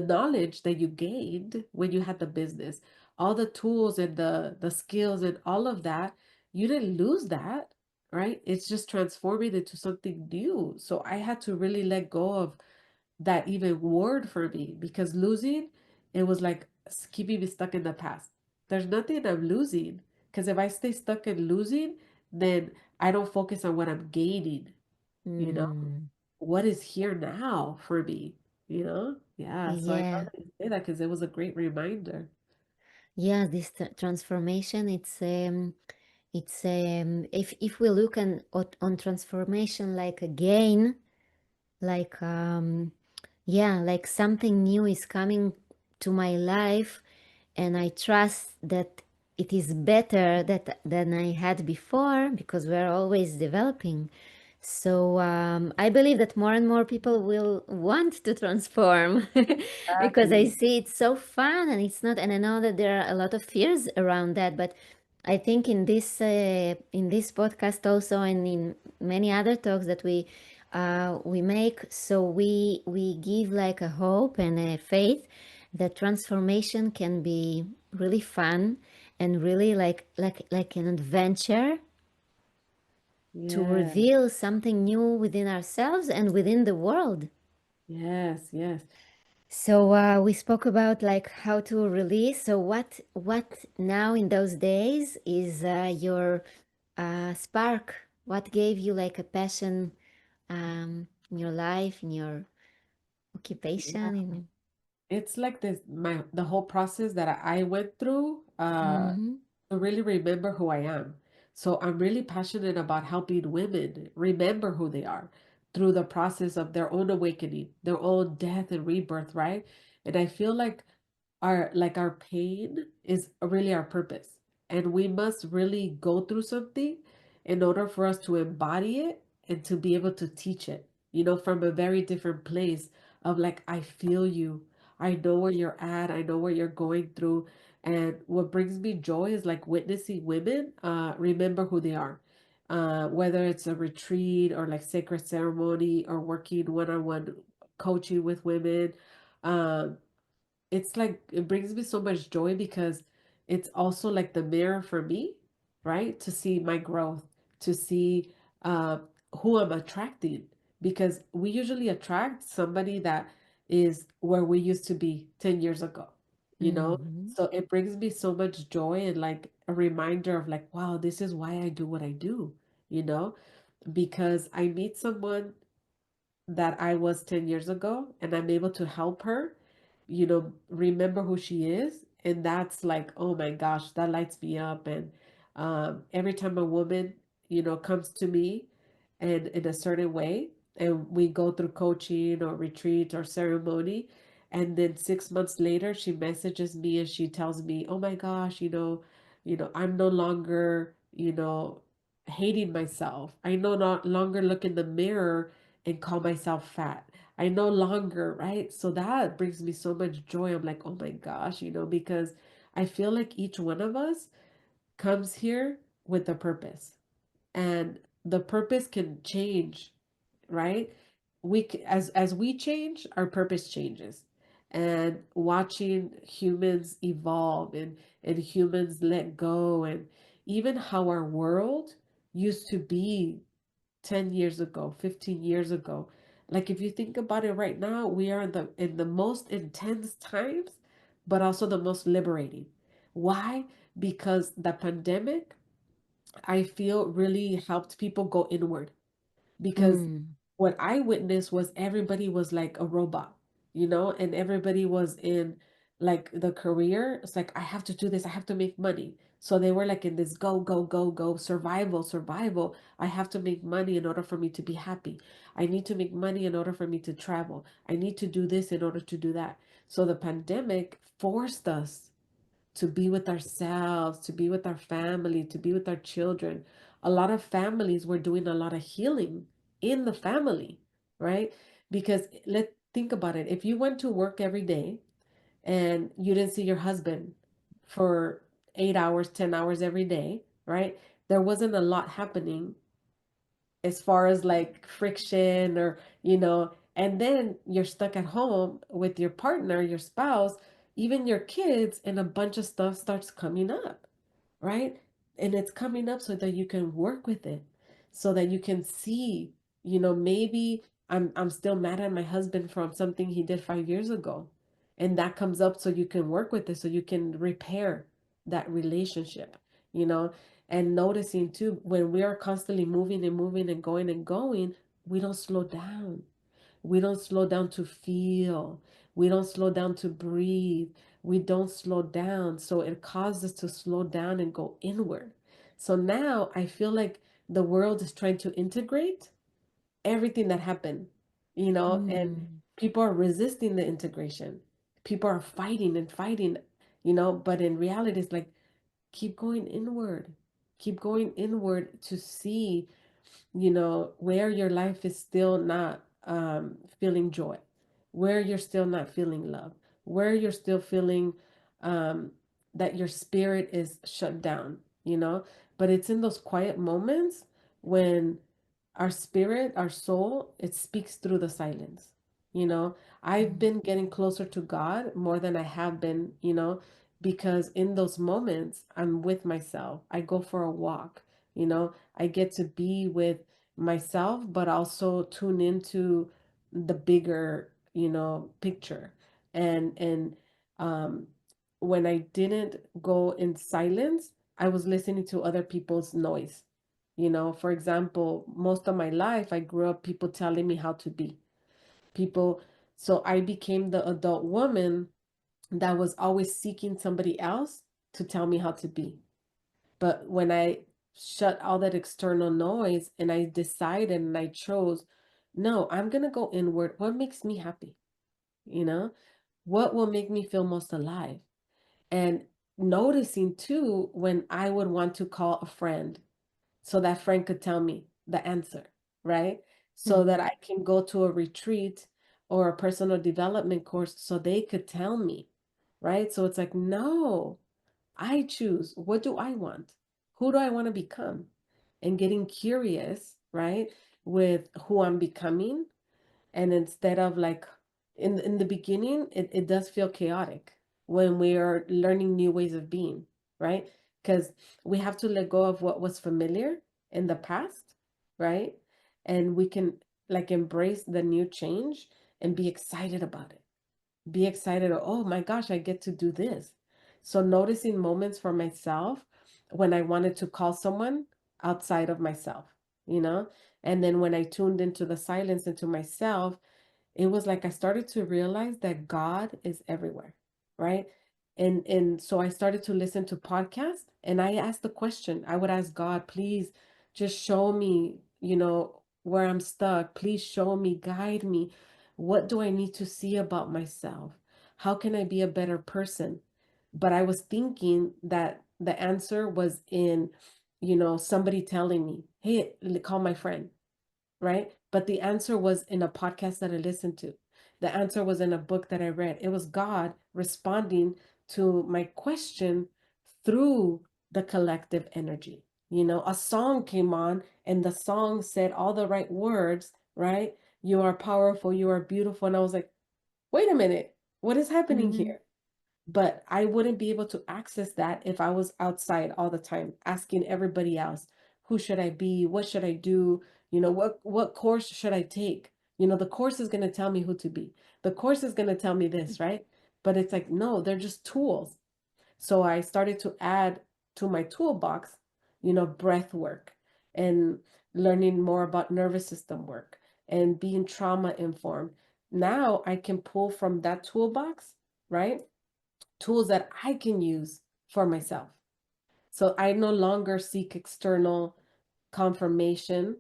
knowledge that you gained when you had the business. all the tools and the skills and all of that, you didn't lose that, right? It's just transforming into something new. So I had to really let go of that even word for me, because losing, it was like keeping me stuck in the past. There's nothing I'm losing, because if I stay stuck in losing, then I don't focus on what I'm gaining, you know? Mm. What is here now for me, you know? Yeah, so I love Yeah. that you say that because it was a great reminder. Yeah, this transformation, if we look on transformation like a gain, like yeah, like something new is coming to my life, and I trust that it is better than I had before, because we're always developing. So I believe that more and more people will want to transform because I Exactly. see it's so fun, and it's not. And I know that there are a lot of fears around that, but I think in this podcast also, and in many other talks that we make, so we give like a hope and a faith that transformation can be really fun and really like an adventure to Yeah. reveal something new within ourselves and within the world. Yes, yes. So we spoke about like how to release. So what now in those days is your spark? What gave you like a passion in your life, in your Yeah. occupation? In... It's like this, the whole process that I went through, Mm-hmm. to really remember who I am. So I'm really passionate about helping women remember who they are through the process of their own awakening, their own death and rebirth, right? And I feel like our pain is really our purpose. And we must really go through something in order for us to embody it and to be able to teach it, from a very different place of like, I feel you. I know where you're at. I know what you're going through. And what brings me joy is like witnessing women remember who they are. Whether it's a retreat or like sacred ceremony or working one-on-one coaching with women. Um, it's like it brings me so much joy because it's also like the mirror for me, right? To see my growth, to see uh, who I'm attracting, because we usually attract somebody that is where we used to be 10 years ago, you know? Mm-hmm. So it brings me so much joy and like a reminder of like, wow, this is why I do what I do, you know? Because I meet someone that I was 10 years ago and I'm able to help her, remember who she is. And that's like, oh my gosh, that lights me up. And every time a woman, comes to me and in a certain way, and we go through coaching or retreat or ceremony, and then 6 months later, she messages me and she tells me, oh my gosh, I'm no longer, hating myself. I no longer look in the mirror and call myself fat. I no longer, right? So that brings me so much joy. I'm like, oh my gosh, because I feel like each one of us comes here with a purpose, and the purpose can change, right? As we change, our purpose changes. And watching humans evolve and humans let go, and even how our world used to be 10 years ago, 15 years ago. Like if you think about it right now, we are in the most intense times, but also the most liberating. Why? Because the pandemic, I feel, really helped people go inward, because Mm. what I witnessed was everybody was like a robot, and everybody was in like the career. It's like, I have to do this, I have to make money. So they were like in this go, go, go, go, survival, survival. I have to make money in order for me to be happy. I need to make money in order for me to travel. I need to do this in order to do that. So the pandemic forced us to be with ourselves, to be with our family, to be with our children. A lot of families were doing a lot of healing in the family, right? Because let's think about it. If you went to work every day and you didn't see your husband for 8 hours, 10 hours every day, right? There wasn't a lot happening as far as like friction or, and then you're stuck at home with your partner, your spouse. even your kids, and a bunch of stuff starts coming up, right? And it's coming up so that you can work with it, so that you can see, maybe I'm still mad at my husband from something he did 5 years ago. And that comes up so you can work with it, so you can repair that relationship, you know, and noticing too, when we are constantly moving and moving and going, we don't slow down. We don't slow down to feel. We don't slow down to breathe. We don't slow down. So it causes us to slow down and go inward. So now I feel like the world is trying to integrate everything that happened, and Mm. people are resisting the integration. People are fighting and fighting, but in reality, it's like, keep going inward. Keep going inward to see, where your life is still not feeling joy, where you're still not feeling love, where you're still feeling um, that your spirit is shut down, But it's in those quiet moments when our spirit, our soul, it speaks through the silence. You know, I've Mm. been getting closer to God more than I have been, because in those moments, I'm with myself. I go for a walk, I get to be with myself, but also tune into the bigger, picture. And um, when I didn't go in silence, I was listening to other people's noise. For example, most of my life, I grew up people telling me how to be. People, so I became the adult woman that was always seeking somebody else to tell me how to be. But when I shut all that external noise and I decided and I chose, no, I'm going to go inward. What makes me happy? You know, what will make me feel most alive? And noticing too, when I would want to call a friend so that friend could tell me the answer, right? So that Mm. I can go to a retreat or a personal development course so they could tell me, right? So it's like, no, I choose. What do I want? Who do I want to become? And getting curious, right, with who I'm becoming. And instead of like in the beginning, it does feel chaotic when we are learning new ways of being, right? Because we have to let go of what was familiar in the past, right? And we can like embrace the new change and be excited about it. Be excited, oh my gosh, I get to do this. So noticing moments for myself when I wanted to call someone outside of myself, you know? And then when I tuned into the silence, into myself, it was like I started to realize that God is everywhere, right? And so I started to listen to podcasts and I asked the question. I would ask God, please just show me, where I'm stuck. Please show me, guide me. What do I need to see about myself? How can I be a better person? But I was thinking that the answer was in, somebody telling me, hey, call my friend, right? But the answer was in a podcast that I listened to. The answer was in a book that I read. It was God responding to my question through the collective energy. A song came on and the song said all the right words, right? You are powerful, you are beautiful. And I was like, wait a minute, what is happening Mm. here? But I wouldn't be able to access that if I was outside all the time asking everybody else, who should I be? What should I do? What course should I take? The course is going to tell me who to be. The course is going to tell me this, right? But it's like, no, they're just tools. So I started to add to my toolbox, breath work and learning more about nervous system work and being trauma informed. Now I can pull from that toolbox, right? Tools that I can use for myself. So I no longer seek external confirmation,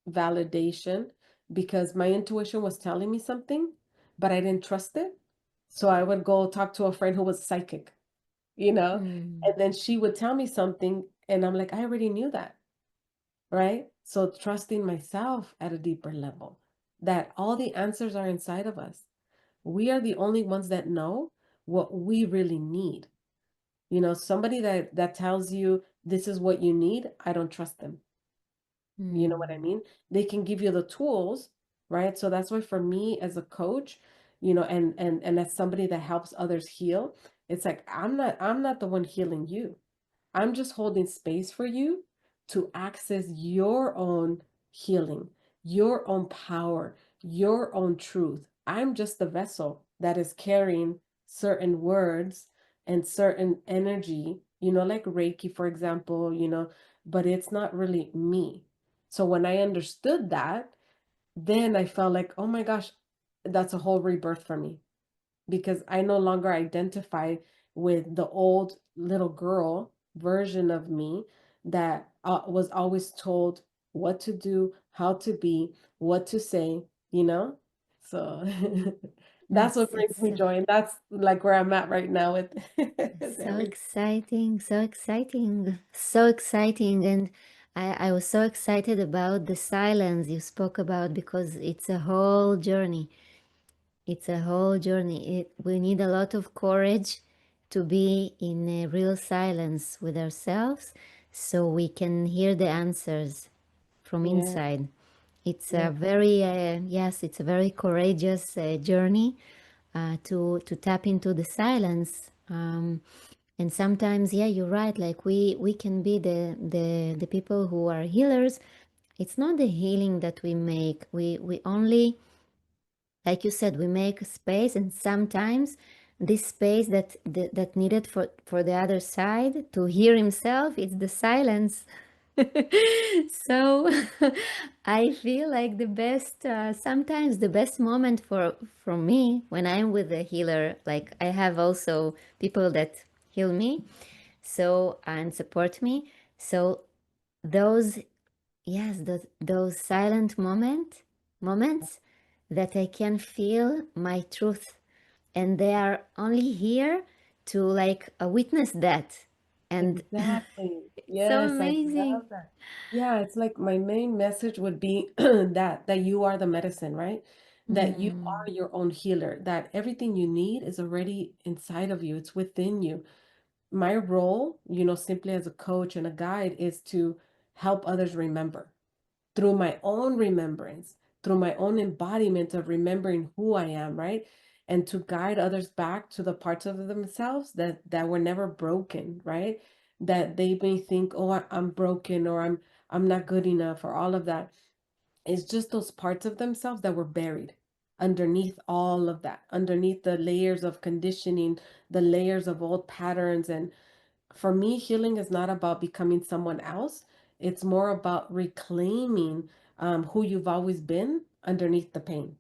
validation, because my intuition was telling me something, but I didn't trust it. So I would go talk to a friend who was psychic, and Mm. then she would tell me something, and I'm like, I already knew that, right? So trusting myself at a deeper level, that all the answers are inside of us. We are the only ones that know what we really need. Somebody that tells you this is what you need, I don't trust them. You know what I Mm. mean? They can give you the tools, right? So that's why for me as a coach, and as somebody that helps others heal, it's like I'm not the one healing you. I'm just holding space for you to access your own healing, your own power, your own truth. I'm just the vessel that is carrying certain words and certain energy, like Reiki, for example, but it's not really me. So when I understood that, then I felt like, oh my gosh, that's a whole rebirth for me, because I no longer identify with the old little girl version of me that was always told what to do, how to be, what to say, you know? So that's what brings It's me joy. And that's like where I'm at right now with, with so everything. exciting, so exciting, so exciting. And I was so excited about the silence you spoke about because it's a whole journey. It's a whole journey. We need a lot of courage to be in a real silence with ourselves so we can hear the answers from Yeah, inside. It's a yeah, very, yes, it's a very courageous journey to tap into the silence. And sometimes, yeah, you're right. Like we can be the people who are healers. It's not the healing that we make. We only, like you said, we make a space, and sometimes this space that needed for the other side to hear himself, it's the silence. So I feel like the best, sometimes the best moment for me when I'm with a healer, like I have also people that heal me, so and support me. So those, yes, those silent moments that I can feel my truth, and they are only here to like witness that, and exactly. it's so Yes, I amazing. love that. Yeah, it's like my main message would be that you are the medicine, right? That you Mm. are your own healer, that everything you need is already inside of you, it's within you. My role, simply as a coach and a guide, is to help others remember through my own remembrance, through my own embodiment of remembering who I am, right? And to guide others back to the parts of themselves that were never broken, right? That they may think, oh, I'm broken, or I'm not good enough, or all of that. It's just those parts of themselves that were buried underneath all of that, underneath the layers of conditioning, the layers of old patterns. And for me, healing is not about becoming someone else. It's more about reclaiming who you've always been underneath the pain,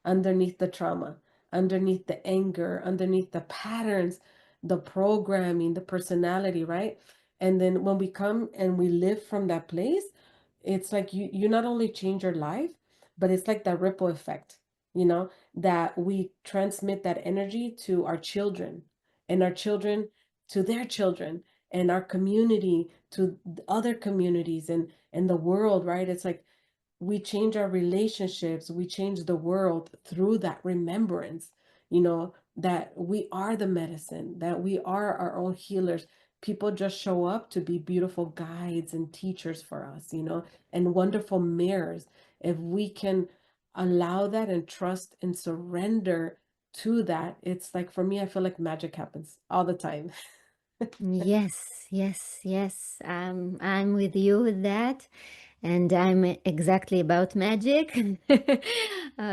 underneath the trauma, underneath the anger, underneath the patterns, the programming, the personality, right? And then when we come and we live from that place, it's like you not only change your life, but it's like that ripple effect, that we transmit that energy to our children, and our children to their children, and our community to other communities, and the world, right? It's like we change our relationships, we change the world through that remembrance, that we are the medicine, that we are our own healers. People just show up to be beautiful guides and teachers for us, and wonderful mirrors. If we can allow that and trust and surrender to that, it's like, for me, I feel like magic happens all the time. Yes, yes, yes. I'm with you with that, and I'm exactly about magic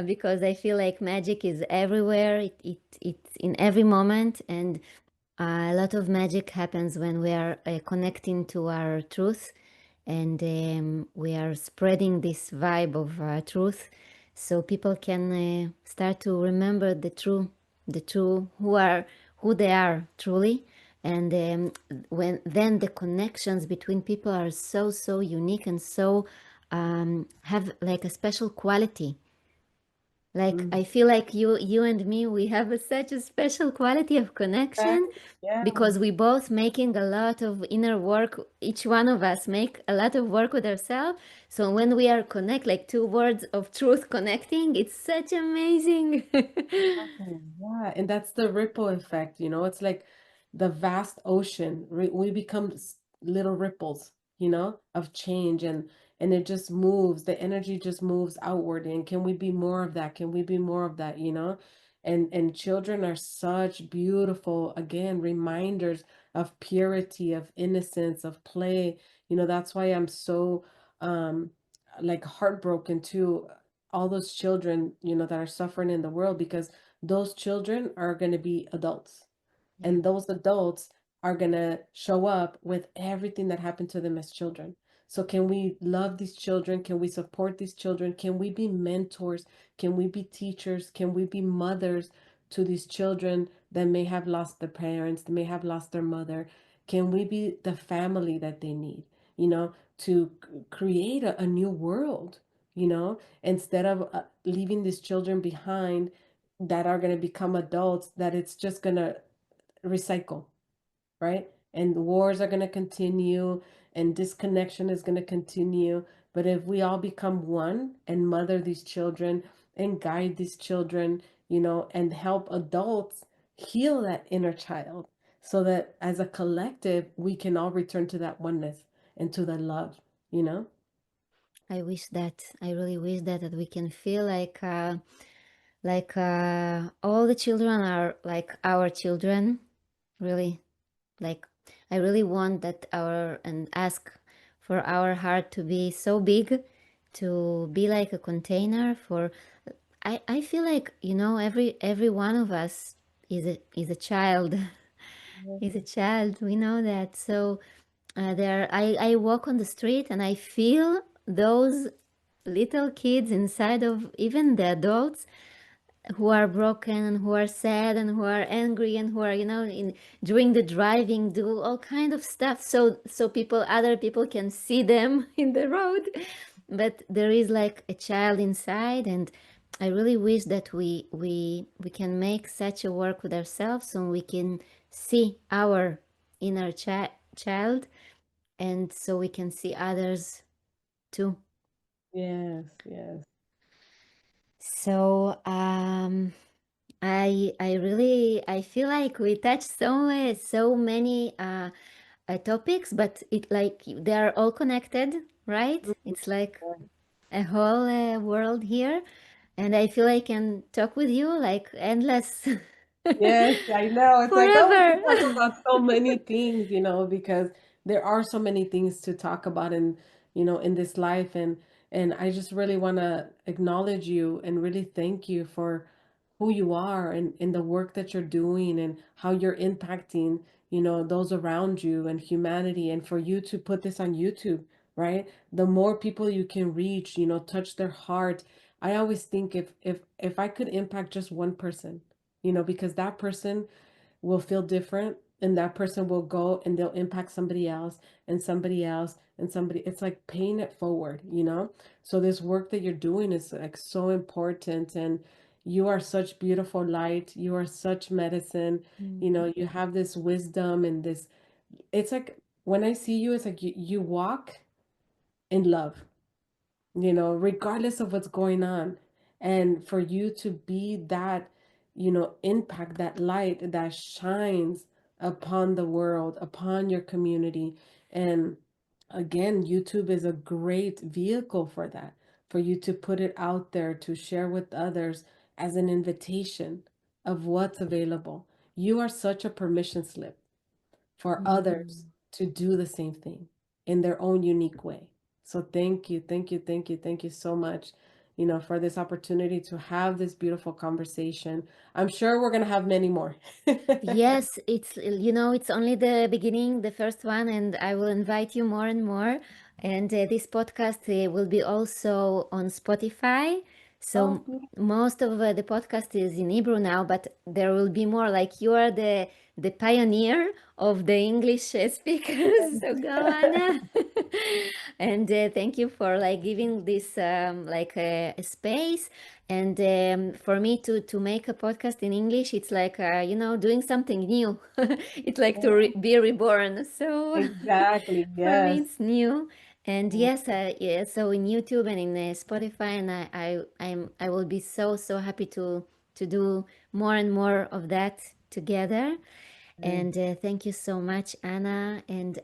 because I feel like magic is everywhere. It's in every moment, and a lot of magic happens when we are connecting to our truth, and we are spreading this vibe of truth, so people can start to remember the true who they are truly. And when then the connections between people are so unique and so have like a special quality. Like Mm. I feel like you and me, we have such a special quality of Right. connection Yeah. because we both making a lot of inner work. Each one of us make a lot of work with ourselves. So when we are connect, like two words of truth connecting, it's such amazing. Exactly. Yeah, and that's the ripple effect, it's like the vast ocean. We become little ripples, of change, and it just moves. The energy just moves outward. And can we be more of that? Can we be more of that, And children are such beautiful, again, reminders of purity, of innocence, of play. That's why I'm so um like heartbroken too, all those children, that are suffering in the world, because those children are going to be adults, Yeah. and those adults are going to show up with everything that happened to them as children. So can we love these children? Can we support these children? Can we be mentors? Can we be teachers? Can we be mothers to these children that may have lost their parents, that may have lost their mother? Can we be the family that they need, to create a new world, instead of leaving these children behind that are going to become adults, that it's just going to recycle, right? And the wars are going to continue, and disconnection is going to continue. But if we all become one and mother these children and guide these children, and help adults heal that inner child, so that as a collective, we can all return to that oneness and to that love, you know? I wish that. I really wish that we can feel all the children are like our children. Really, like I really want that our and ask for our heart to be so big, to be like a container for. I feel like every one of us is a child. Is a child. We know that. So there, I walk on the street and I feel those little kids inside of even the adults who are broken and who are sad and who are angry and who are in during the driving do all kind of stuff so other people can see them in the road, but there is like a child inside. And I really wish that we can make such a work with ourselves so we can see our inner child, and so we can see others too. Yes, yes. So I really I feel like we touched so many topics, but it like they are all connected, right? It's like a whole world here, and I feel I can talk with you like endless Yes, I know. It's like, oh, we forever. can talk about so many things, because there are so many things to talk about in this life. And I just really want to acknowledge you and really thank you for who you are, and the work that you're doing, and how you're impacting, those around you and humanity, and for you to put this on YouTube, right? The more people you can reach, touch their heart. I always think if I could impact just one person, because that person will feel different, and that person will go and they'll impact somebody else and somebody else and somebody. It's like paying it forward. So this work that you're doing is like so important, and you are such beautiful light. You are such medicine. You have this wisdom and this. It's like when I see you, it's like you walk in love, regardless of what's going on. And for you to be that, impact, that light that shines upon the world, upon your community. And again, YouTube is a great vehicle for that, for you to put it out there, to share with others as an invitation of what's available. You are such a permission slip for others Mm. to do the same thing in their own unique way. So thank you, thank you, thank you, thank you so much, for this opportunity to have this beautiful conversation. I'm sure we're going to have many more. Yes, it's only the beginning, the first one, and I will invite you more and more. And this podcast will be also on Spotify. Oh, So beautiful. most of the podcast is in Hebrew now, but there will be more. Like you are the pioneer of the English speakers. So go, Anna. And thank you for like giving this like a space. And for me to make a podcast in English, it's like doing something new. It's like to be reborn. So Exactly. for me, Yes. it's new. And yes, yeah. So in YouTube and in Spotify, and I will be so happy to do more and more of that together. Yes. And thank you so much, Anna. And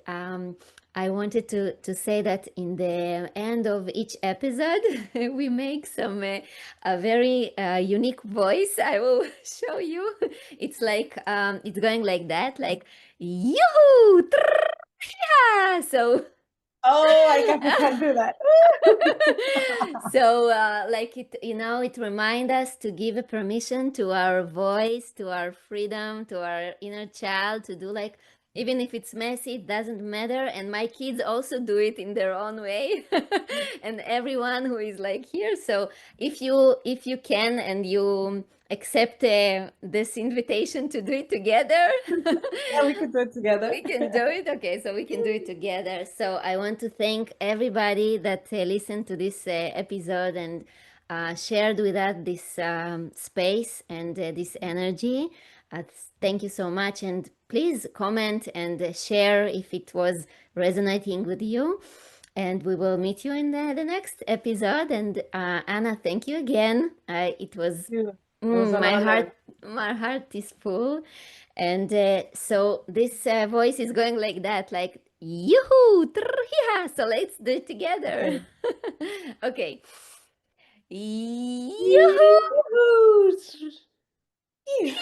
I wanted to say that in the end of each episode, we make some a very unique voice. I will show you. It's like it's going like that, like yoo-hoo, yeah. So Oh, I guess I can't do that. so like it, you know, it reminds us to give a permission to our voice, to our freedom, to our inner child to do like, even if it's messy, it doesn't matter. And my kids also do it in their own way. And everyone who is like here, so if you can and you accept this invitation to do it together, Yeah, we could do it together. we can do it. Okay, so we can do it together. So I want to thank everybody that listened to this episode and shared with us this space and this energy. Thank you so much. And please comment and share if it was resonating with you. And we will meet you in the next episode. And Anna, thank you again. It was It was an honor. my heart is full. And so this voice is going like that, like yoo-hoo, yeah. So let's do it together. Okay. Okay. Yoo-hoo, Yoo-hoo! yeah.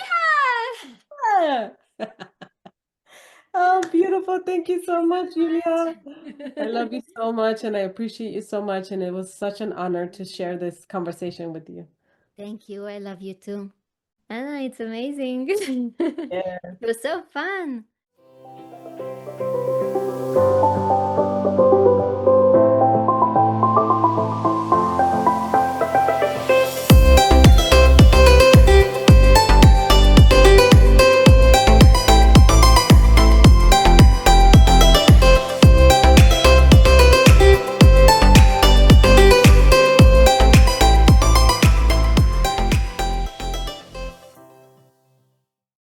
Yeah. Oh, beautiful. Thank you so Thank much, Julia. you so I love much. you so much and I appreciate you so much. And it was such an honor to share this conversation with you. Thank you. I love you too. Anna, it's amazing. It Yeah. was so fun.